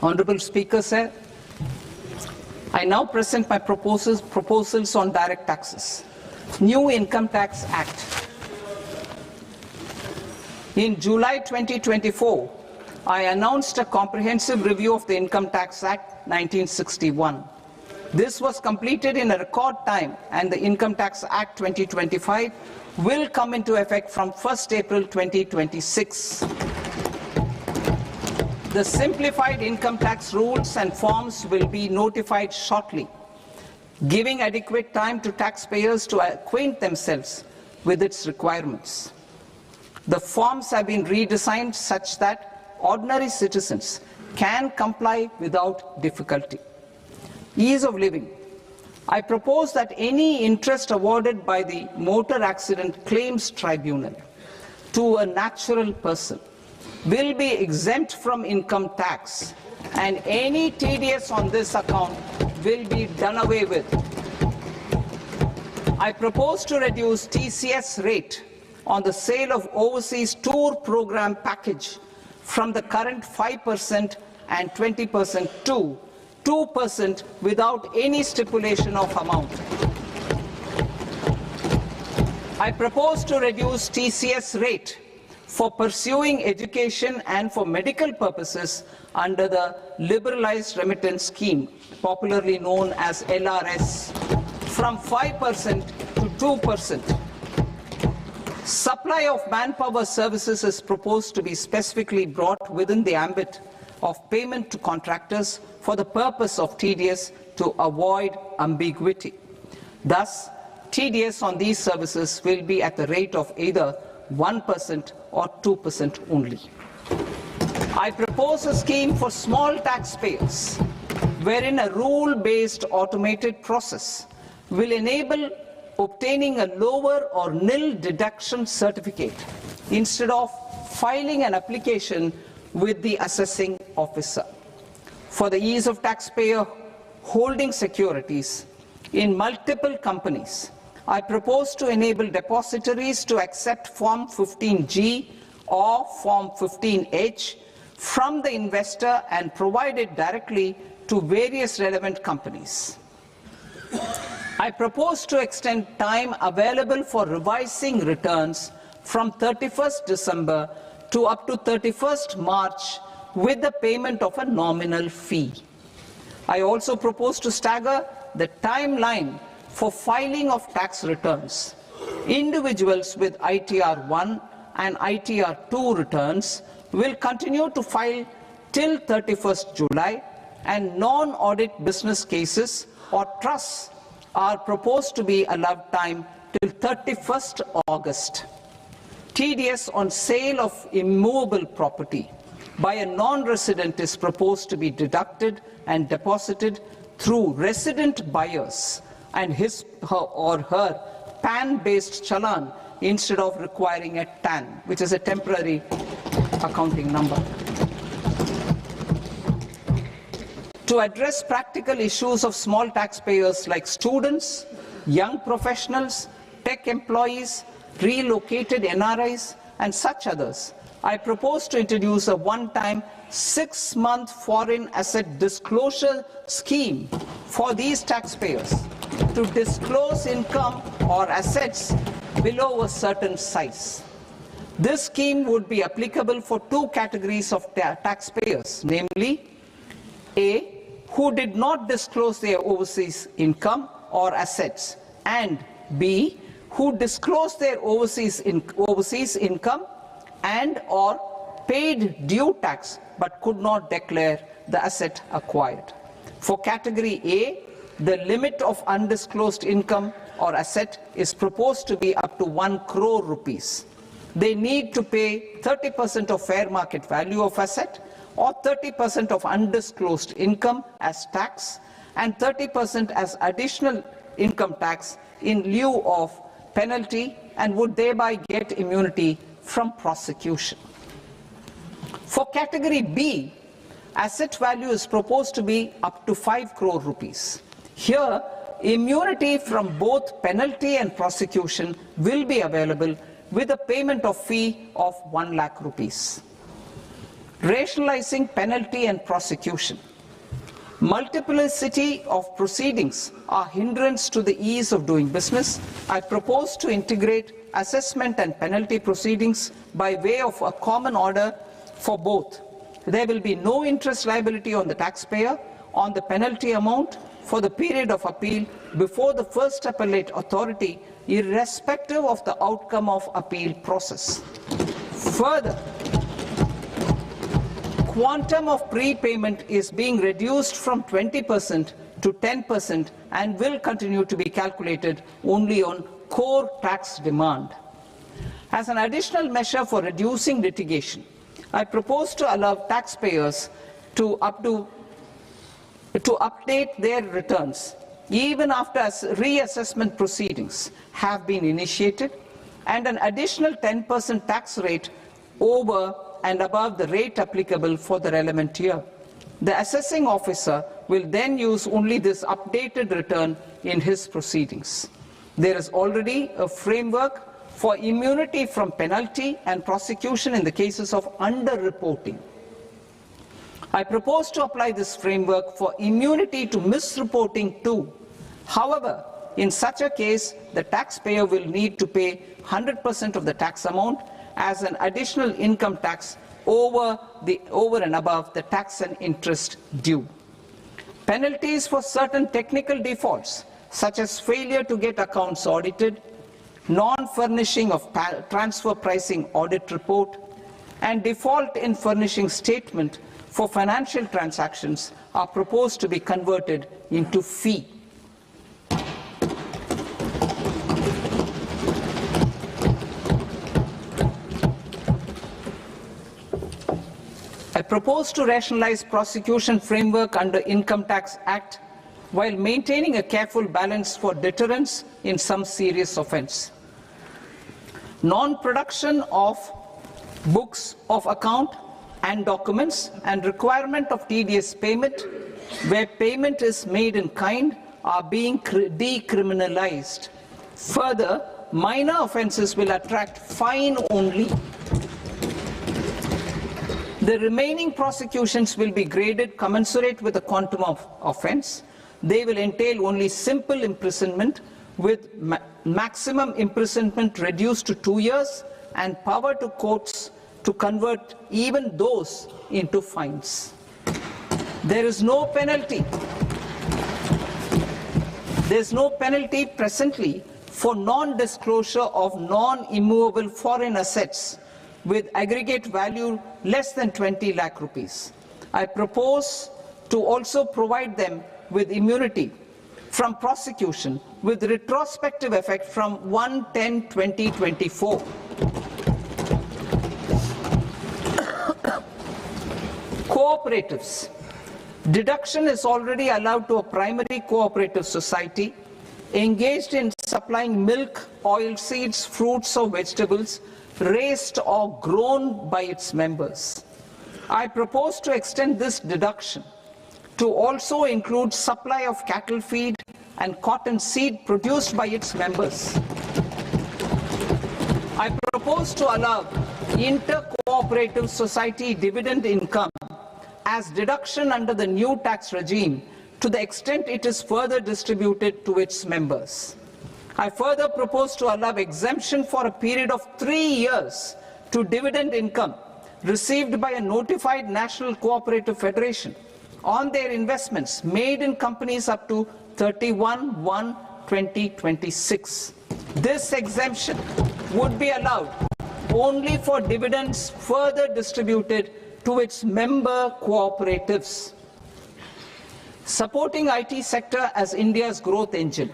Speaker 1: Honorable Speaker, sir, I now present my proposals on direct taxes. New Income Tax Act. In July 2024, I announced a comprehensive review of the Income Tax Act 1961. This was completed in a record time, and the Income Tax Act 2025 will come into effect from 1st April 2026. The simplified income tax rules and forms will be notified shortly, giving adequate time to taxpayers to acquaint themselves with its requirements. The forms have been redesigned such that ordinary citizens can comply without difficulty. Ease of living. I propose that any interest awarded by the Motor Accident Claims Tribunal to a natural person will be exempt from income tax, and any TDS on this account will be done away with. I propose to reduce TCS rate on the sale of overseas tour program package from the current 5% and 20% to 2% without any stipulation of amount. I propose to reduce TCS rate for pursuing education and for medical purposes under the Liberalized Remittance Scheme, popularly known as LRS, from 5% to 2%. Supply of manpower services is proposed to be specifically brought within the ambit of payment to contractors for the purpose of TDS to avoid ambiguity. Thus, TDS on these services will be at the rate of either 1% or 2% only. I propose a scheme for small taxpayers, wherein a rule-based automated process will enable obtaining a lower or nil deduction certificate instead of filing an application with the assessing officer. For the ease of taxpayer holding securities in multiple companies, I propose to enable depositories to accept Form 15G or Form 15H from the investor and provide it directly to various relevant companies. I propose to extend time available for revising returns from 31st December to up to 31st March with the payment of a nominal fee. I also propose to stagger the timeline for filing of tax returns. Individuals with ITR 1 and ITR 2 returns will continue to file till 31st July, and non-audit business cases or trusts are proposed to be allowed time till 31st August, TDS on sale of immovable property by a non-resident is proposed to be deducted and deposited through resident buyers and his or her PAN-based challan instead of requiring a TAN, which is a temporary accounting number. To address practical issues of small taxpayers like students, young professionals, tech employees, relocated NRIs, and such others, I propose to introduce a one-time 6-month foreign asset disclosure scheme for these taxpayers to disclose income or assets below a certain size. This scheme would be applicable for two categories of taxpayers, namely A, who did not disclose their overseas income or assets, and B, who disclosed their overseas income and or paid due tax but could not declare the asset acquired. For category A, the limit of undisclosed income or asset is proposed to be up to 1 crore rupees. They need to pay 30% of fair market value of asset or 30% of undisclosed income as tax and 30% as additional income tax in lieu of penalty, and would thereby get immunity from prosecution. For category B, asset value is proposed to be up to 5 crore rupees. Here, immunity from both penalty and prosecution will be available with a payment of fee of 1 lakh rupees. Rationalizing penalty and prosecution. Multiplicity of proceedings are hindrance to the ease of doing business. I propose to integrate assessment and penalty proceedings by way of a common order for both. There will be no interest liability on the taxpayer on the penalty amount for the period of appeal before the first appellate authority, irrespective of the outcome of appeal process. Further, quantum of prepayment is being reduced from 20% to 10% and will continue to be calculated only on core tax demand. As an additional measure for reducing litigation, I propose to allow taxpayers to update their returns even after reassessment proceedings have been initiated, and an additional 10% tax rate over and above the rate applicable for the relevant year. The assessing officer will then use only this updated return in his proceedings. There is already a framework for immunity from penalty and prosecution in the cases of underreporting. I propose to apply this framework for immunity to misreporting too. However, in such a case, the taxpayer will need to pay 100% of the tax amount as an additional income tax over and above the tax and interest due. Penalties for certain technical defaults, such as failure to get accounts audited, non-furnishing of transfer pricing audit report, and default in furnishing statement for financial transactions are proposed to be converted into fee. I propose to rationalize prosecution framework under Income Tax Act while maintaining a careful balance for deterrence in some serious offence. Non-production of books of account and documents and requirement of TDS payment where payment is made in kind are being decriminalized. Further, minor offences will attract fine only. The remaining prosecutions will be graded commensurate with the quantum of offence. They will entail only simple imprisonment with maximum imprisonment reduced to 2 years and power to courts to convert even those into fines. There is no penalty. There is no penalty presently for non-disclosure of non-immovable foreign assets with aggregate value less than 20 lakh rupees. I propose to also provide them with immunity from prosecution with retrospective effect from 1/10/2024. Cooperatives. Deduction is already allowed to a primary cooperative society engaged in supplying milk, oilseeds, fruits or vegetables raised or grown by its members. I propose to extend this deduction to also include supply of cattle feed and cotton seed produced by its members. I propose to allow inter-cooperative society dividend income as deduction under the new tax regime to the extent it is further distributed to its members. I further propose to allow exemption for a period of 3 years to dividend income received by a notified national cooperative federation on their investments made in companies up to 31/1/2026. This exemption would be allowed only for dividends further distributed to its member cooperatives. Supporting IT sector as India's growth engine.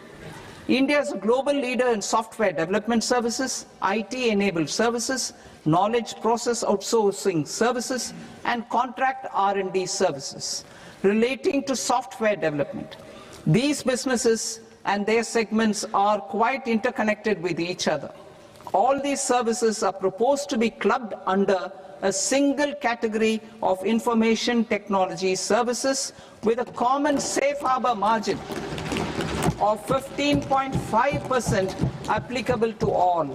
Speaker 1: India is a global leader in software development services, IT-enabled services, knowledge process outsourcing services, and contract R&D services relating to software development. These businesses and their segments are quite interconnected with each other. All these services are proposed to be clubbed under a single category of information technology services with a common safe harbor margin of 15.5% applicable to all.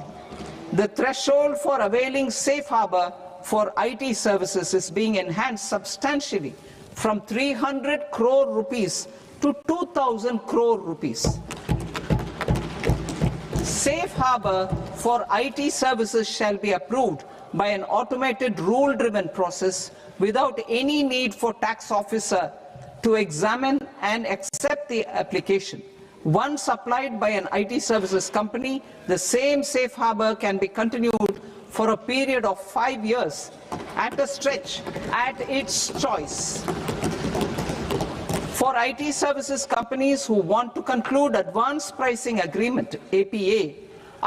Speaker 1: The threshold for availing safe harbor for IT services is being enhanced substantially from 300 crore rupees to 2,000 crore rupees. Safe harbor for IT services shall be approved by an automated rule-driven process without any need for tax officer to examine and accept the application. Once applied by an IT services company, the same safe harbor can be continued for a period of 5 years at a stretch at its choice. For IT services companies who want to conclude advanced pricing agreement, APA,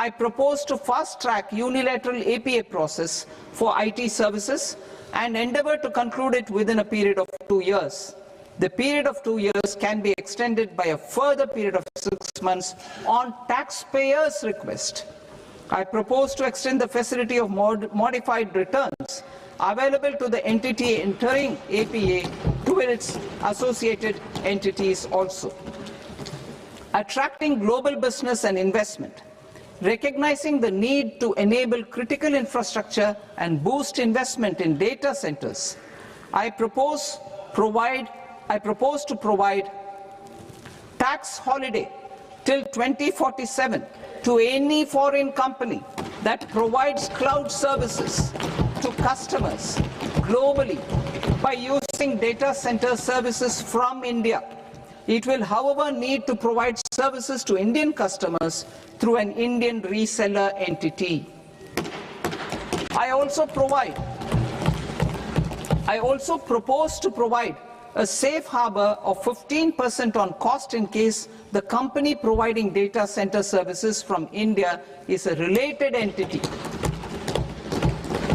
Speaker 1: I propose to fast-track unilateral APA process for IT services and endeavor to conclude it within a period of 2 years. The period of 2 years can be extended by a further period of 6 months on taxpayers' request. I propose to extend the facility of modified returns available to the entity entering APA to its associated entities also. Attracting global business and investment. Recognizing the need to enable critical infrastructure and boost investment in data centers, I propose to provide tax holiday till 2047 to any foreign company that provides cloud services to customers globally by using data center services from India. It will, however, need to provide services to Indian customers through an Indian reseller entity. I also propose to provide a safe harbor of 15% on cost in case the company providing data center services from India is a related entity.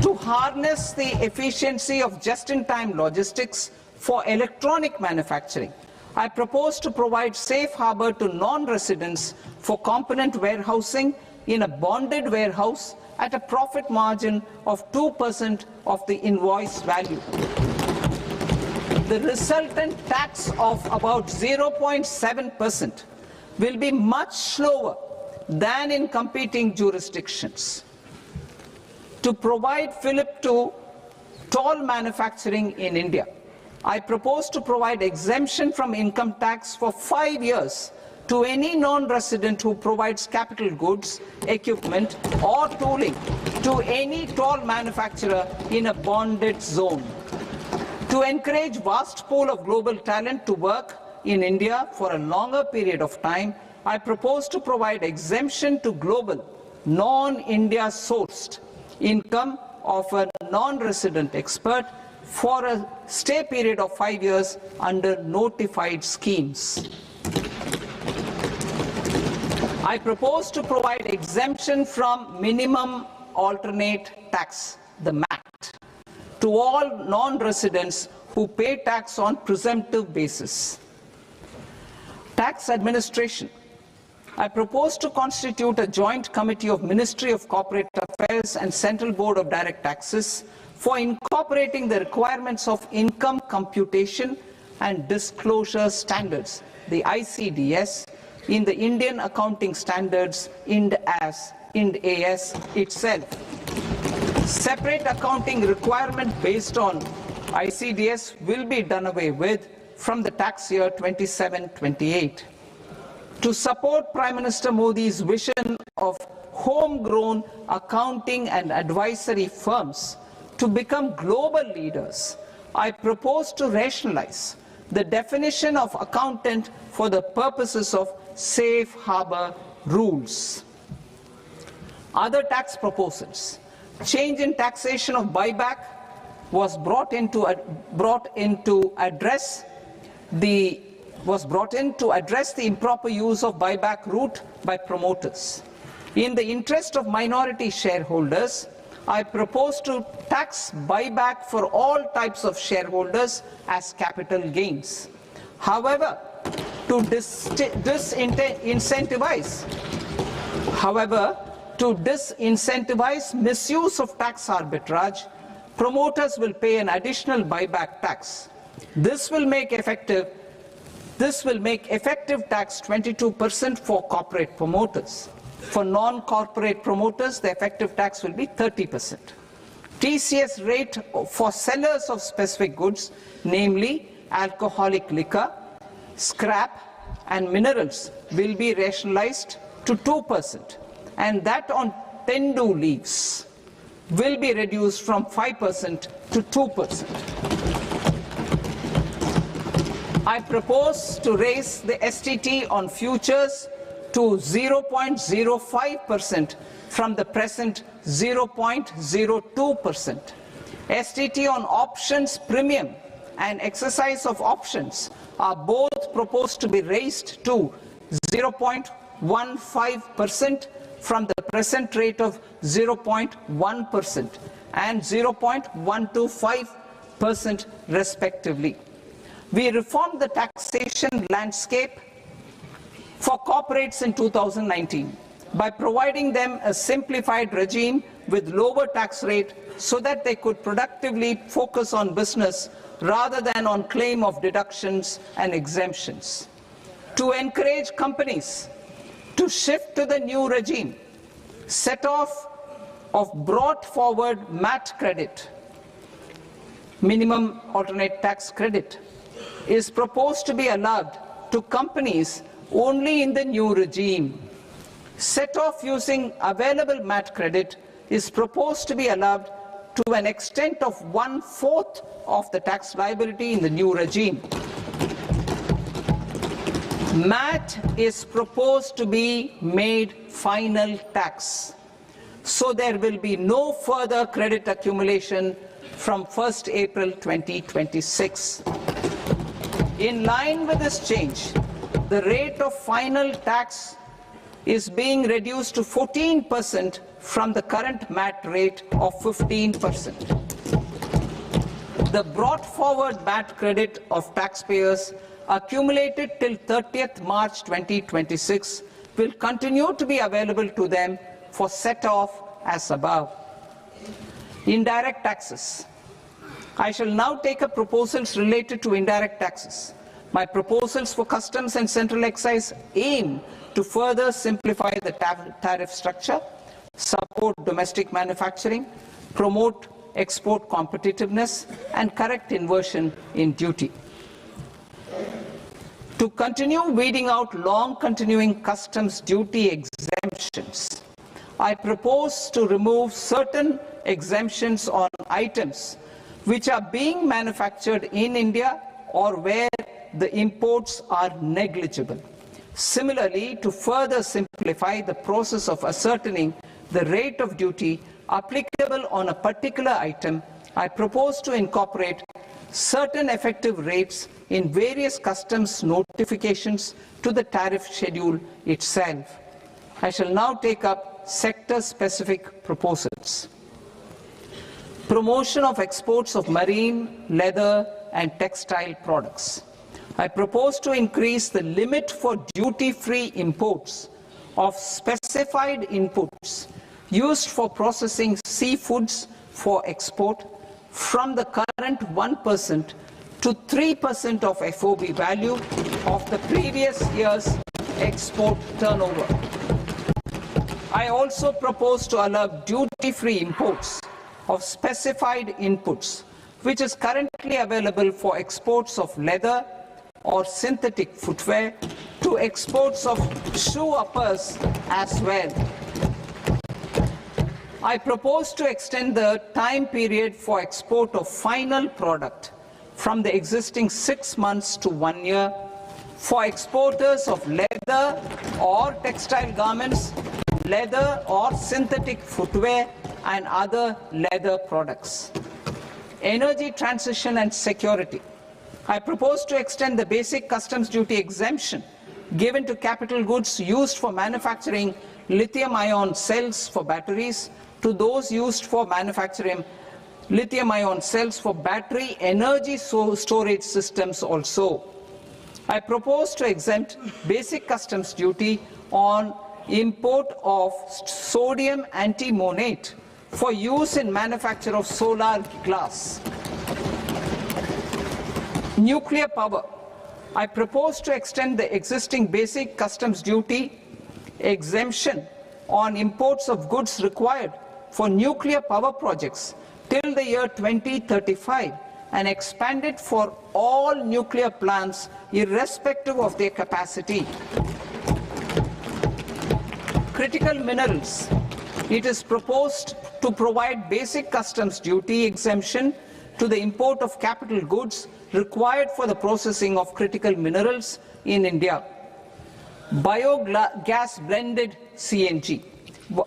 Speaker 1: To harness the efficiency of just-in-time logistics for electronic manufacturing, I propose to provide safe harbor to non-residents for component warehousing in a bonded warehouse at a profit margin of 2% of the invoice value. The resultant tax of about 0.7% will be much lower than in competing jurisdictions. To provide fillip to toll manufacturing in India, I propose to provide exemption from income tax for 5 years to any non-resident who provides capital goods, equipment or tooling to any toll manufacturer in a bonded zone. To encourage vast pool of global talent to work in India for a longer period of time, I propose to provide exemption to global, non-India sourced income of a non-resident expert for a stay period of 5 years under notified schemes. I propose to provide exemption from minimum alternate tax, the MAT, to all non-residents who pay tax on presumptive basis. Tax administration. I propose to constitute a joint committee of Ministry of Corporate Affairs and Central Board of Direct Taxes for incorporating the requirements of income computation and disclosure standards, the ICDS, in the Indian Accounting Standards, IND AS itself. Separate accounting requirement based on ICDS will be done away with from the tax year 27-28. To support Prime Minister Modi's vision of homegrown accounting and advisory firms to become global leaders, I propose to rationalize the definition of accountant for the purposes of safe harbor rules. Other tax proposals. Change in taxation of buyback was brought in to address the improper use of buyback route by promoters. In the interest of minority shareholders, I propose to tax buyback for all types of shareholders as capital gains. However, to disincentivize misuse of tax arbitrage, promoters will pay an additional buyback tax. This will make effective tax 22% for corporate promoters. For non-corporate promoters, the effective tax will be 30%. TCS rate for sellers of specific goods, namely alcoholic liquor, scrap and minerals, will be rationalized to 2%, and that on tendu leaves will be reduced from 5% to 2%. I propose to raise the STT on futures to 0.05% from the present 0.02%. STT on options premium and exercise of options are both proposed to be raised to 0.15% from the present rate of 0.1% and 0.125% respectively. We reformed the taxation landscape for corporates in 2019 by providing them a simplified regime with lower tax rate so that they could productively focus on business rather than on claim of deductions and exemptions. To encourage companies to shift to the new regime, set off of brought forward MAT credit, minimum alternate tax credit, is proposed to be allowed to companies only in the new regime. Set off using available MAT credit is proposed to be allowed to an extent of 1/4 of the tax liability in the new regime. MAT is proposed to be made final tax, so there will be no further credit accumulation from 1st April 2026. In line with this change, the rate of final tax is being reduced to 14% from the current MAT rate of 15%. The brought forward MAT credit of taxpayers accumulated till 30th March 2026 will continue to be available to them for set-off as above. Indirect taxes. I shall now take up proposals related to indirect taxes. My proposals for customs and central excise aim to further simplify the tariff structure, support domestic manufacturing, promote export competitiveness, and correct inversion in duty. To continue weeding out long-continuing customs duty exemptions, I propose to remove certain exemptions on items which are being manufactured in India or where the imports are negligible. Similarly, to further simplify the process of ascertaining the rate of duty applicable on a particular item, I propose to incorporate certain effective rates in various customs notifications to the tariff schedule itself. I shall now take up sector-specific proposals. Promotion of exports of marine, leather and textile products. I propose to increase the limit for duty-free imports of specified inputs used for processing seafoods for export from the current 1% to 3% of FOB value of the previous year's export turnover. I also propose to allow duty-free imports of specified inputs, which is currently available for exports of leather or synthetic footwear, to exports of shoe uppers as well. I propose to extend the time period for export of final product from the existing 6 months to 1 year for exporters of leather or textile garments, leather or synthetic footwear and other leather products. Energy transition and security. I propose to extend the basic customs duty exemption given to capital goods used for manufacturing lithium-ion cells for batteries to those used for manufacturing lithium-ion cells for battery energy storage systems also. I propose to exempt basic customs duty on import of sodium antimonate for use in manufacture of solar glass. Nuclear power. I propose to extend the existing basic customs duty exemption on imports of goods required for nuclear power projects till the year 2035 and expand it for all nuclear plants irrespective of their capacity. Critical minerals. It is proposed to provide basic customs duty exemption to the import of capital goods required for the processing of critical minerals in India. Biogas blended CNG.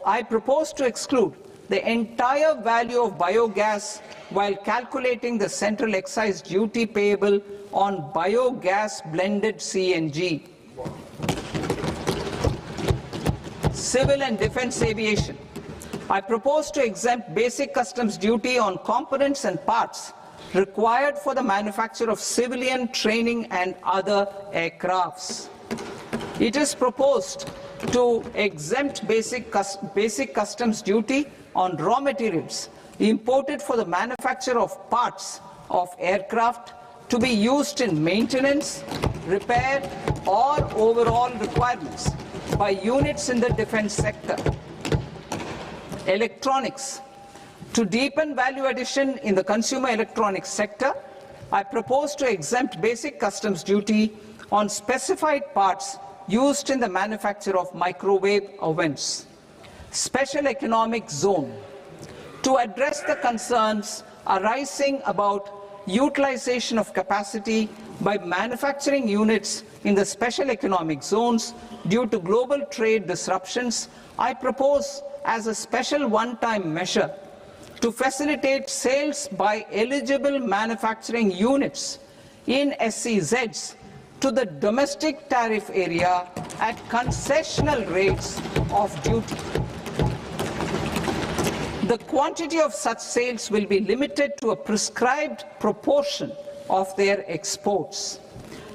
Speaker 1: I propose to exclude the entire value of biogas while calculating the central excise duty payable on biogas blended CNG. Civil and defense aviation. I propose to exempt basic customs duty on components and parts required for the manufacture of civilian training and other aircrafts. It is proposed to exempt basic customs duty on raw materials imported for the manufacture of parts of aircraft to be used in maintenance, repair or overall requirements by units in the defense sector. Electronics. To deepen value addition in the consumer electronics sector, I propose to exempt basic customs duty on specified parts used in the manufacture of microwave ovens. Special economic zone. To address the concerns arising about utilization of capacity by manufacturing units in the special economic zones due to global trade disruptions, I propose as a special one-time measure to facilitate sales by eligible manufacturing units in SEZs to the domestic tariff area at concessional rates of duty. The quantity of such sales will be limited to a prescribed proportion of their exports.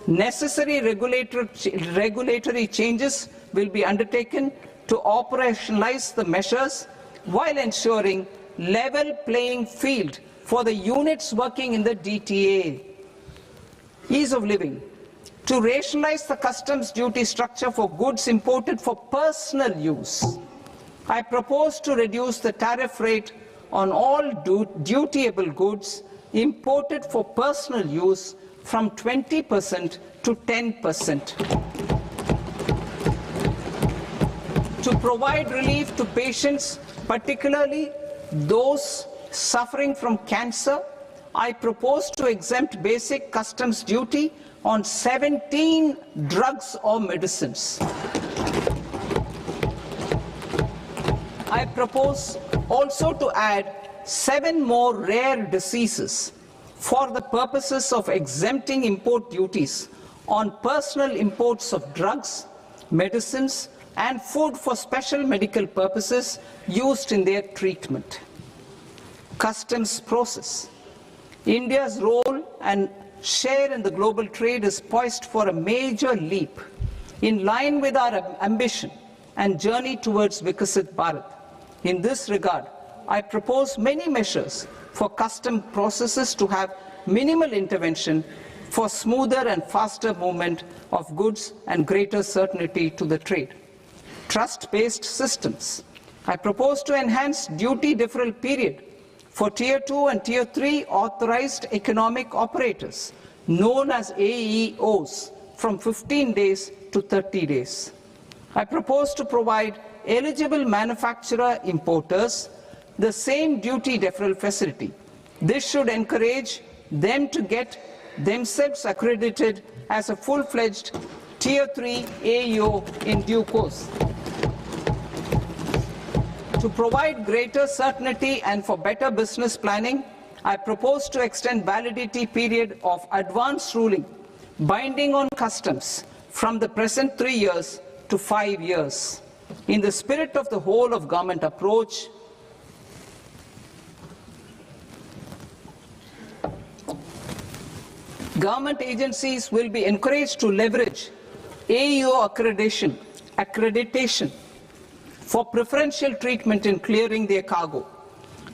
Speaker 1: Necessary regulatory changes will be undertaken to operationalize the measures while ensuring level playing field for the units working in the DTA. Ease of living. To rationalize the customs duty structure for goods imported for personal use, I propose to reduce the tariff rate on all dutiable goods imported for personal use from 20% to 10%. To provide relief to patients, particularly those suffering from cancer, I propose to exempt basic customs duty on 17 drugs or medicines. I propose also to add 7 more rare diseases for the purposes of exempting import duties on personal imports of drugs, medicines, and food for special medical purposes used in their treatment. Customs process. India's role and share in the global trade is poised for a major leap in line with our ambition and journey towards Vikasit Bharat. In this regard, I propose many measures for custom processes to have minimal intervention for smoother and faster movement of goods and greater certainty to the trade. Trust-based systems. I propose to enhance duty deferral period for Tier 2 and Tier 3 authorized economic operators, known as AEOs, from 15 days to 30 days. I propose to provide eligible manufacturer importers the same duty deferral facility. This should encourage them to get themselves accredited as a full-fledged Tier 3 AEO in due course. To provide greater certainty and for better business planning, I propose to extend validity period of advance ruling binding on customs from the present 3 years to 5 years. In the spirit of the whole of government approach, government agencies will be encouraged to leverage AEO accreditation for preferential treatment in clearing their cargo.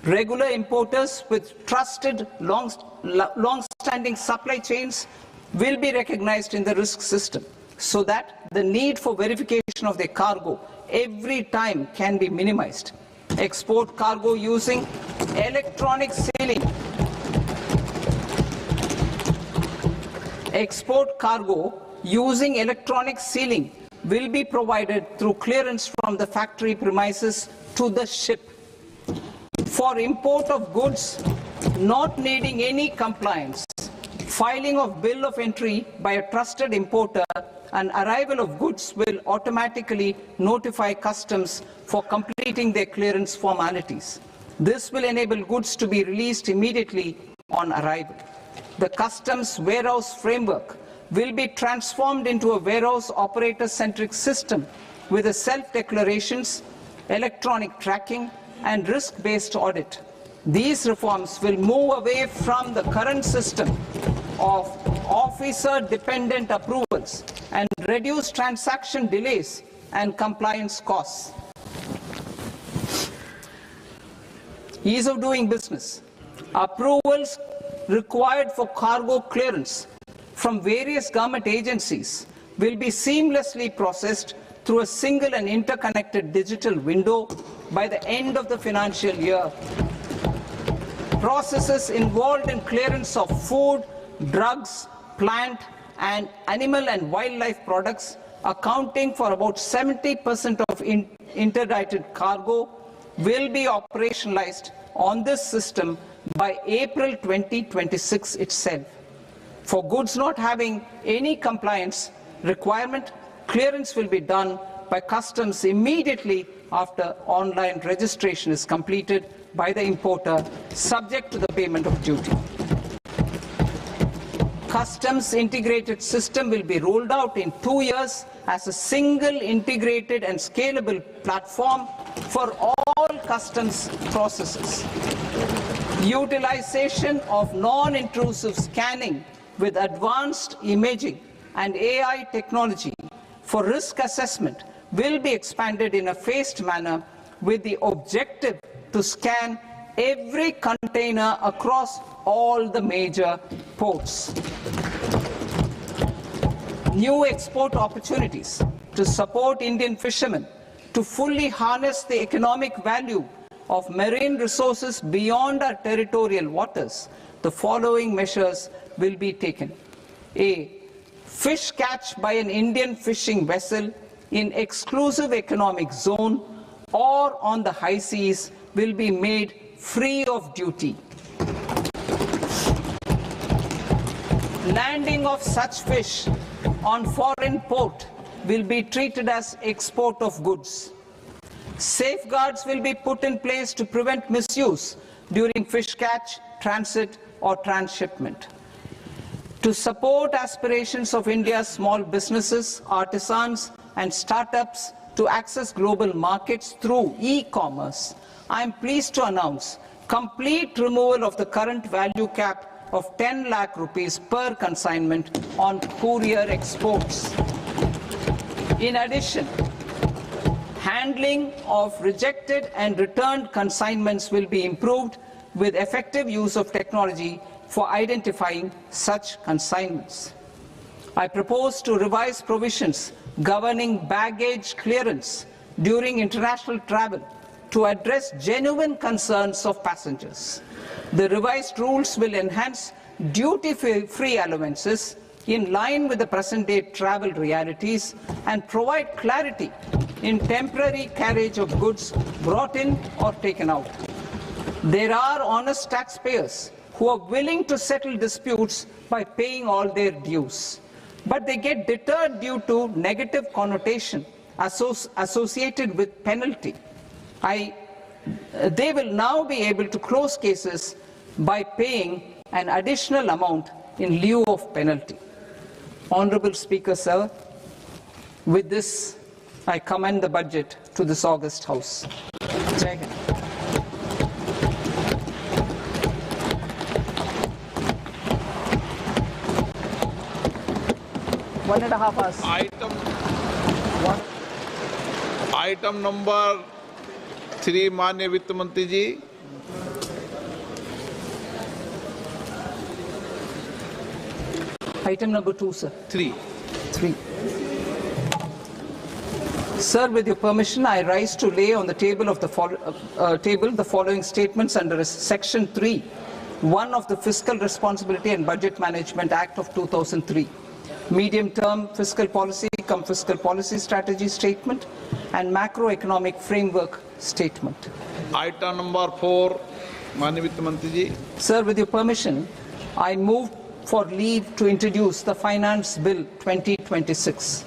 Speaker 1: Regular importers with trusted long-standing supply chains will be recognized in the risk system so that the need for verification of their cargo every time can be minimized. Export cargo using electronic sealing. Export cargo using electronic sealing will be provided through clearance from the factory premises to the ship. For import of goods not needing any compliance, filing of bill of entry by a trusted importer and arrival of goods will automatically notify customs for completing their clearance formalities. This will enable goods to be released immediately on arrival. The customs warehouse framework will be transformed into a warehouse operator-centric system with a self-declarations, electronic tracking, and risk-based audit. These reforms will move away from the current system of officer-dependent approvals and reduce transaction delays and compliance costs. Ease of doing business. Approvals required for cargo clearance from various government agencies will be seamlessly processed through a single and interconnected digital window by the end of the financial year. Processes involved in clearance of food, drugs, plant, and animal and wildlife products, accounting for about 70% of interdicted cargo, will be operationalized on this system by April 2026 itself. For goods not having any compliance requirement, clearance will be done by customs immediately after online registration is completed by the importer, subject to the payment of duty. Customs integrated system will be rolled out in 2 years as a single integrated and scalable platform for all customs processes. Utilization of non-intrusive scanning with advanced imaging and AI technology for risk assessment will be expanded in a phased manner with the objective to scan every container across all the major ports. New export opportunities to support Indian fishermen to fully harness the economic value of marine resources beyond our territorial waters. The following measures will be taken. A. Fish catch by an Indian fishing vessel in exclusive economic zone or on the high seas will be made free of duty. Landing of such fish on foreign port will be treated as export of goods. Safeguards will be put in place to prevent misuse during fish catch, transit, or transshipment. To support aspirations of India's small businesses, artisans, and startups to access global markets through e-commerce, I am pleased to announce complete removal of the current value cap of 10 lakh rupees per consignment on courier exports. In addition, handling of rejected and returned consignments will be improved with effective use of technology for identifying such consignments. I propose to revise provisions governing baggage clearance during international travel to address genuine concerns of passengers. The revised rules will enhance duty-free allowances in line with the present-day travel realities and provide clarity in temporary carriage of goods brought in or taken out. There are honest taxpayers who are willing to settle disputes by paying all their dues, but they get deterred due to negative connotation associated with penalty. They will now be able to close cases by paying an additional amount in lieu of penalty. Honorable Speaker, sir, with this, I commend the budget to this august House. Jai Hind. One and a half hours.
Speaker 2: Item number 3, माननीय वित्त मंत्री जी.
Speaker 1: Item number 2, sir.
Speaker 2: 3.
Speaker 1: Sir, with your permission, I rise to lay on the table of the following statements under Section 3, 1 of the Fiscal Responsibility and Budget Management Act of 2003. Medium-term fiscal policy, fiscal policy strategy statement, and macroeconomic framework statement.
Speaker 2: Item number 4, माननीय वित्त मंत्री जी.
Speaker 1: Sir, with your permission, I move for leave to introduce the Finance Bill 2026.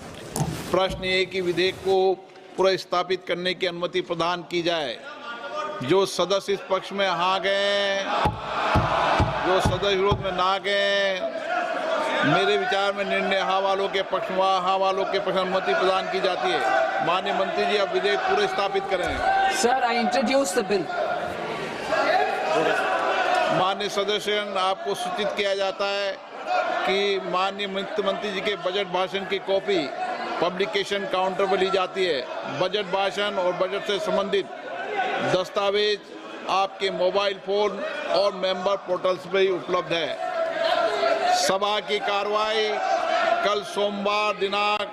Speaker 2: प्रश्न ये कि विधेयक को पुनर्स्थापित करने की अनुमति प्रदान की जाए. जो सदस्य इस पक्ष में हाँ गए, जो सदस्य विरोध में ना गए, मेरे विचार में निर्णय हाँ वालों के पक्ष में हाँ वालों के पक्ष में अनुमति प्रदान की जाती है. माननीय मंत्री जी, अब विधेयक पूरे स्थापित करें.
Speaker 1: Sir, I introduce the bill.
Speaker 2: माननीय सदस्यगण, आपको सूचित किया जाता है कि माननीय वित्त मंत्री जी के बजट भाषण की कॉपी पब्लिकेशन काउंटर पर ली जाती है. बजट भाषण और बजट से संबंधित दस्तावेज आपके मोबाइल फोन और मेंबर पोर्टल्स पर ही उपलब्ध है. सभा की कार्रवाई कल सोमवार दिनांक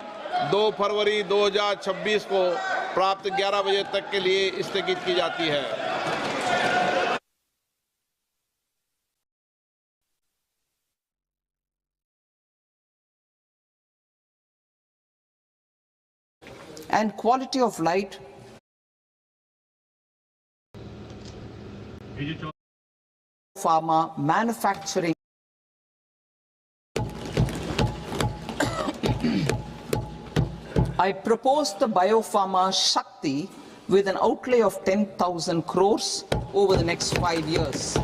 Speaker 2: 2 फरवरी 2026 को प्राप्त 11 बजे तक के लिए स्थगित की जाती है.
Speaker 1: And quality of light, pharma, manufacturing. I propose the Biopharma Shakti with an outlay of 10,000 crores over the next 5 years.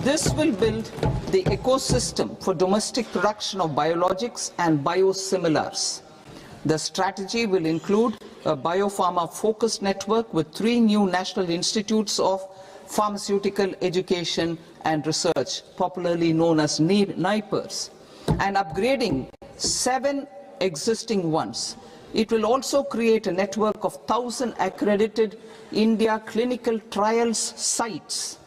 Speaker 1: This will build the ecosystem for domestic production of biologics and biosimilars. The strategy will include a biopharma-focused network with 3 new national institutes of pharmaceutical education and research, popularly known as NIPERs, and upgrading 7 existing ones. It will also create a network of 1,000 accredited India clinical trials sites.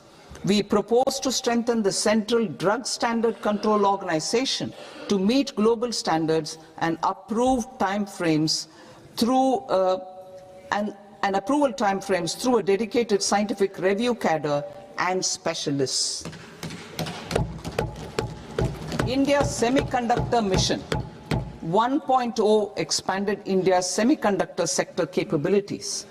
Speaker 1: We propose to strengthen the Central Drug Standard Control Organization to meet global standards and approve timeframes through approval timeframes through a dedicated scientific review cadre and specialists. India's Semiconductor Mission 1.0 expanded India's semiconductor sector capabilities.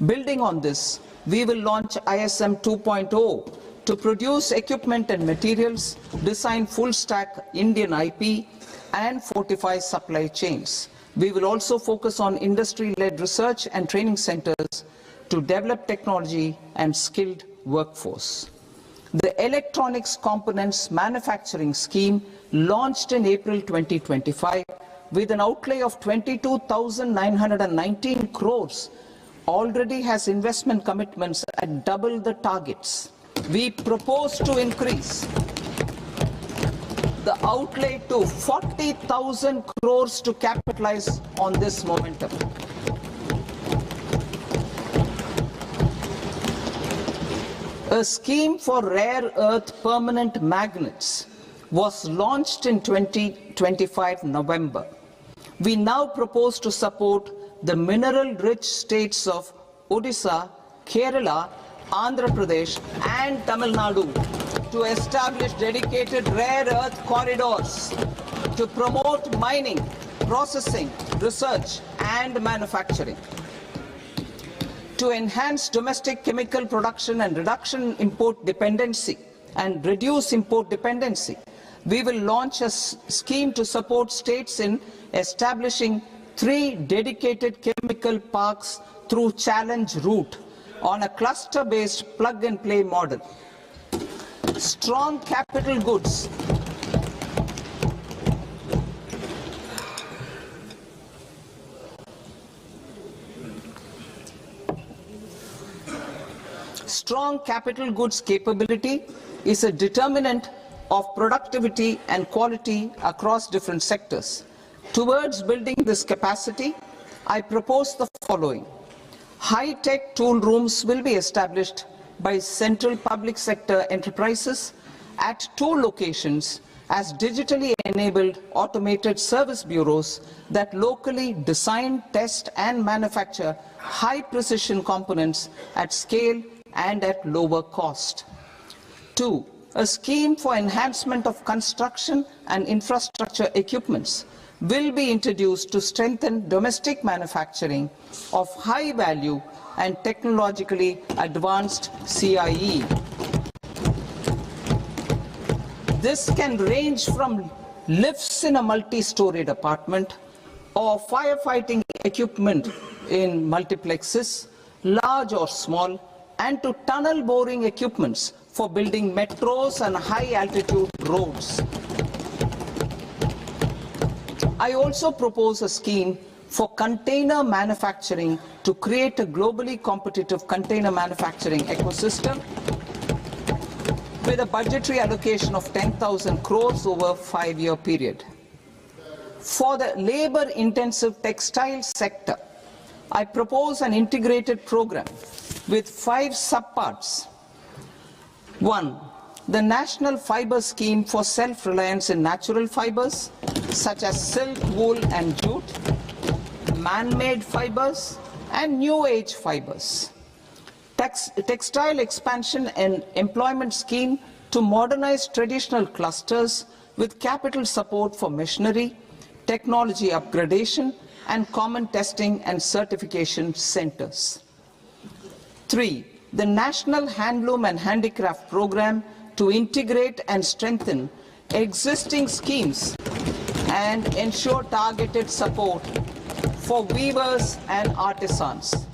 Speaker 1: Building on this, we will launch ISM 2.0 to produce equipment and materials, design full-stack Indian IP, and fortify supply chains. We will also focus on industry-led research and training centers to develop technology and skilled workforce. The Electronics Components Manufacturing Scheme, launched in April 2025, with an outlay of 22,919 crores, already has investment commitments at double the targets. We propose to increase the outlay to 40,000 crores to capitalize on this momentum. A scheme for rare earth permanent magnets was launched in 2025 November. We now propose to support the mineral-rich states of Odisha, Kerala, Andhra Pradesh and Tamil Nadu to establish dedicated rare earth corridors to promote mining, processing, research and manufacturing. To enhance domestic chemical production and reduction import dependency and reduce import dependency, we will launch a scheme to support states in establishing 3 dedicated chemical parks through challenge route on a cluster-based plug-and-play model. Strong capital goods capability is a determinant of productivity and quality across different sectors. Towards building this capacity, I propose the following. High-tech tool rooms will be established by central public sector enterprises at 2 locations as digitally enabled automated service bureaus that locally design, test and manufacture high-precision components at scale and at lower cost. 2. A scheme for enhancement of construction and infrastructure equipments will be introduced to strengthen domestic manufacturing of high value and technologically advanced CIE. This can range from lifts in a multi-storied apartment or firefighting equipment in multiplexes, large or small, and to tunnel boring equipments for building metros and high-altitude roads. I also propose a scheme for container manufacturing to create a globally competitive container manufacturing ecosystem with a budgetary allocation of 10,000 crores over a 5-year period. For the labor-intensive textile sector, I propose an integrated program with 5 subparts. 1. The National Fiber Scheme for self-reliance in natural fibers, such as silk, wool and jute, man-made fibers and new age fibers. Textile expansion and employment scheme to modernize traditional clusters with capital support for machinery, technology upgradation and common testing and certification centers. 3. The National Handloom and Handicraft Program to integrate and strengthen existing schemes and ensure targeted support for weavers and artisans.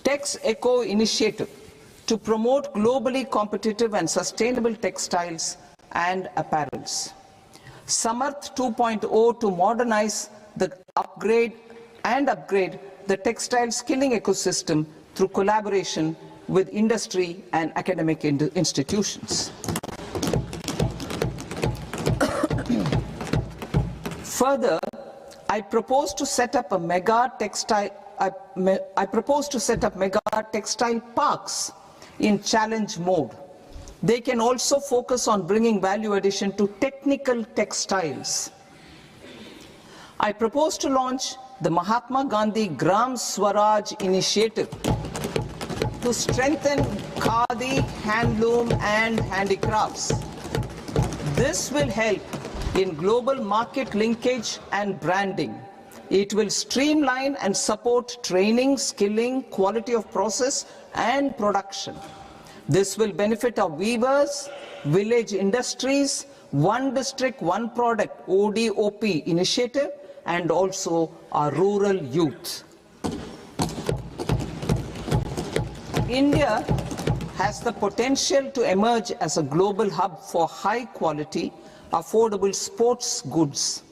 Speaker 1: Tex Eco Initiative to promote globally competitive and sustainable textiles and apparels. Samarth 2.0 to modernize the upgrade the textile skilling ecosystem through collaboration with industry and academic institutions. Further, I propose to set up mega textile parks in challenge mode. They can also focus on bringing value addition to technical textiles. I propose to launch the Mahatma Gandhi Gram Swaraj initiative to strengthen khadi, handloom and handicrafts. This will help in global market linkage and branding. It will streamline and support training, skilling, quality of process and production. This will benefit our weavers, village industries, One District, One Product ODOP initiative and also our rural youth. India has the potential to emerge as a global hub for high quality, affordable sports goods.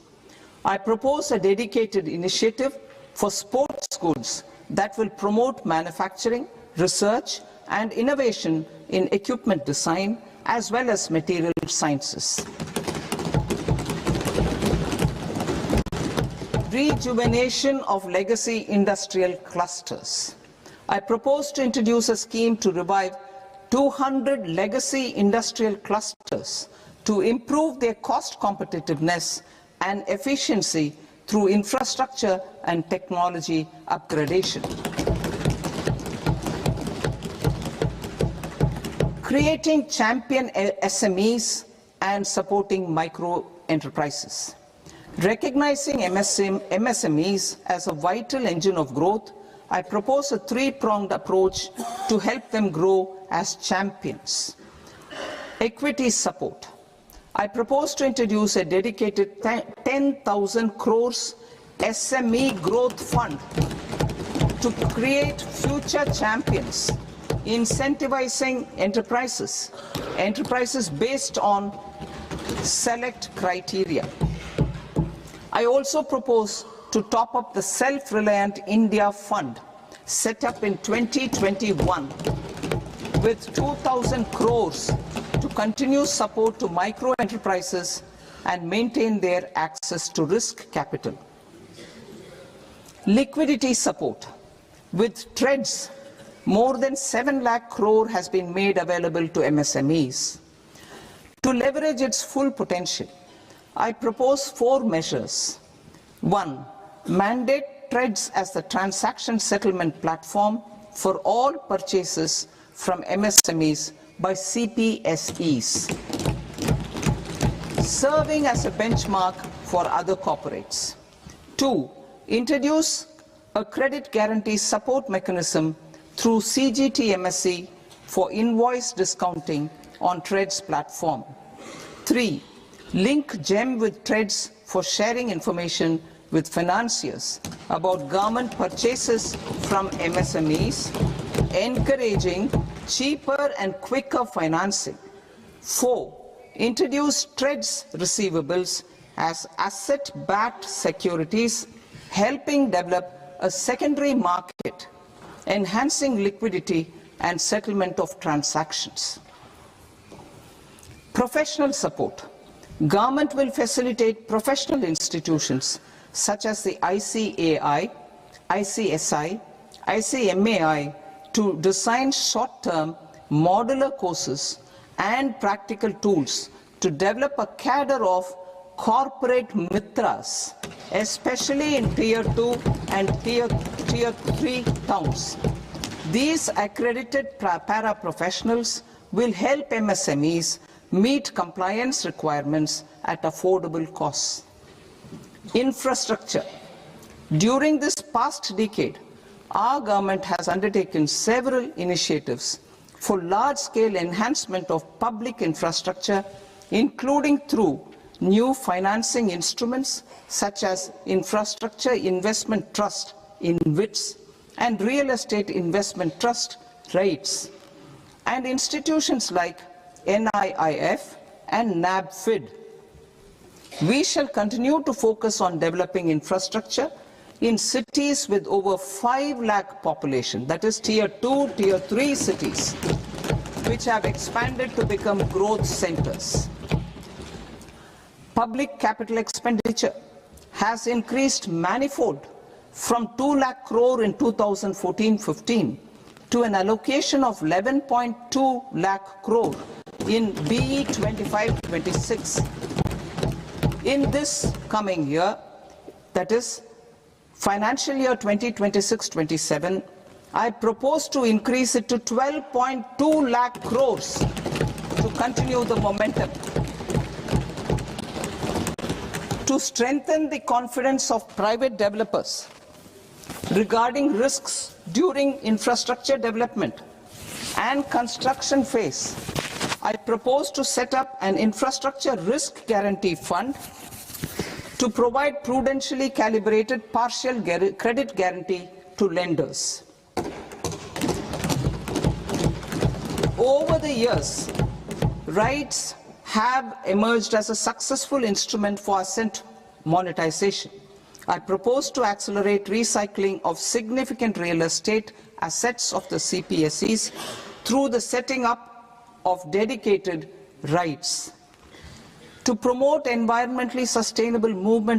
Speaker 1: I propose a dedicated initiative for sports goods that will promote manufacturing, research, and innovation in equipment design as well as material sciences. Rejuvenation of legacy industrial clusters. I propose to introduce a scheme to revive 200 legacy industrial clusters to improve their cost competitiveness and efficiency through infrastructure and technology upgradation. Creating champion SMEs and supporting micro enterprises. Recognizing MSMEs as a vital engine of growth, I propose a three-pronged approach to help them grow as champions. Equity support. I propose to introduce a dedicated 10,000 crores SME growth fund to create future champions, incentivizing enterprises based on select criteria. I also propose to top up the Self-Reliant India Fund set up in 2021 with 2,000 crores to continue support to micro enterprises and maintain their access to risk capital. Liquidity support. With TREDS, more than 7 lakh crore has been made available to MSMEs. To leverage its full potential, I propose 4 measures. 1. Mandate TREDS as the transaction settlement platform for all purchases from MSMEs by CPSEs, serving as a benchmark for other corporates. 2. Introduce a credit guarantee support mechanism through CGT MSE for invoice discounting on TREDS platform. 3. Link GEM with TREDS for sharing information with financiers about government purchases from MSMEs, encouraging cheaper and quicker financing. 4. Introduce TREDS receivables as asset-backed securities, helping develop a secondary market, enhancing liquidity and settlement of transactions. Professional support. Government will facilitate professional institutions such as the ICAI, ICSI, ICMAI to design short-term modular courses and practical tools to develop a cadre of corporate mitras, especially in Tier 2 and Tier 3 towns. These accredited para-professionals will help MSMEs meet compliance requirements at affordable costs. Infrastructure. During this past decade, our government has undertaken several initiatives for large-scale enhancement of public infrastructure, including through new financing instruments such as Infrastructure Investment Trust (InvITs) and Real Estate Investment Trust (REITs), and institutions like NIIF and NABFID. We shall continue to focus on developing infrastructure in cities with over 5 lakh population, that is Tier 2, Tier 3 cities, which have expanded to become growth centers. Public capital expenditure has increased manifold from 2 lakh crore in 2014-15 to an allocation of 11.2 lakh crore in BE 25-26. In this coming year, that is financial year 2026-27, I propose to increase it to 12.2 lakh crores to continue the momentum. To strengthen the confidence of private developers regarding risks during infrastructure development and construction phase, I propose to set up an infrastructure risk guarantee fund to provide prudentially calibrated partial credit guarantee to lenders. Over the years, REITs have emerged as a successful instrument for asset monetization. I propose to accelerate recycling of significant real estate assets of the CPSEs through the setting up of dedicated rights. To promote environmentally sustainable movement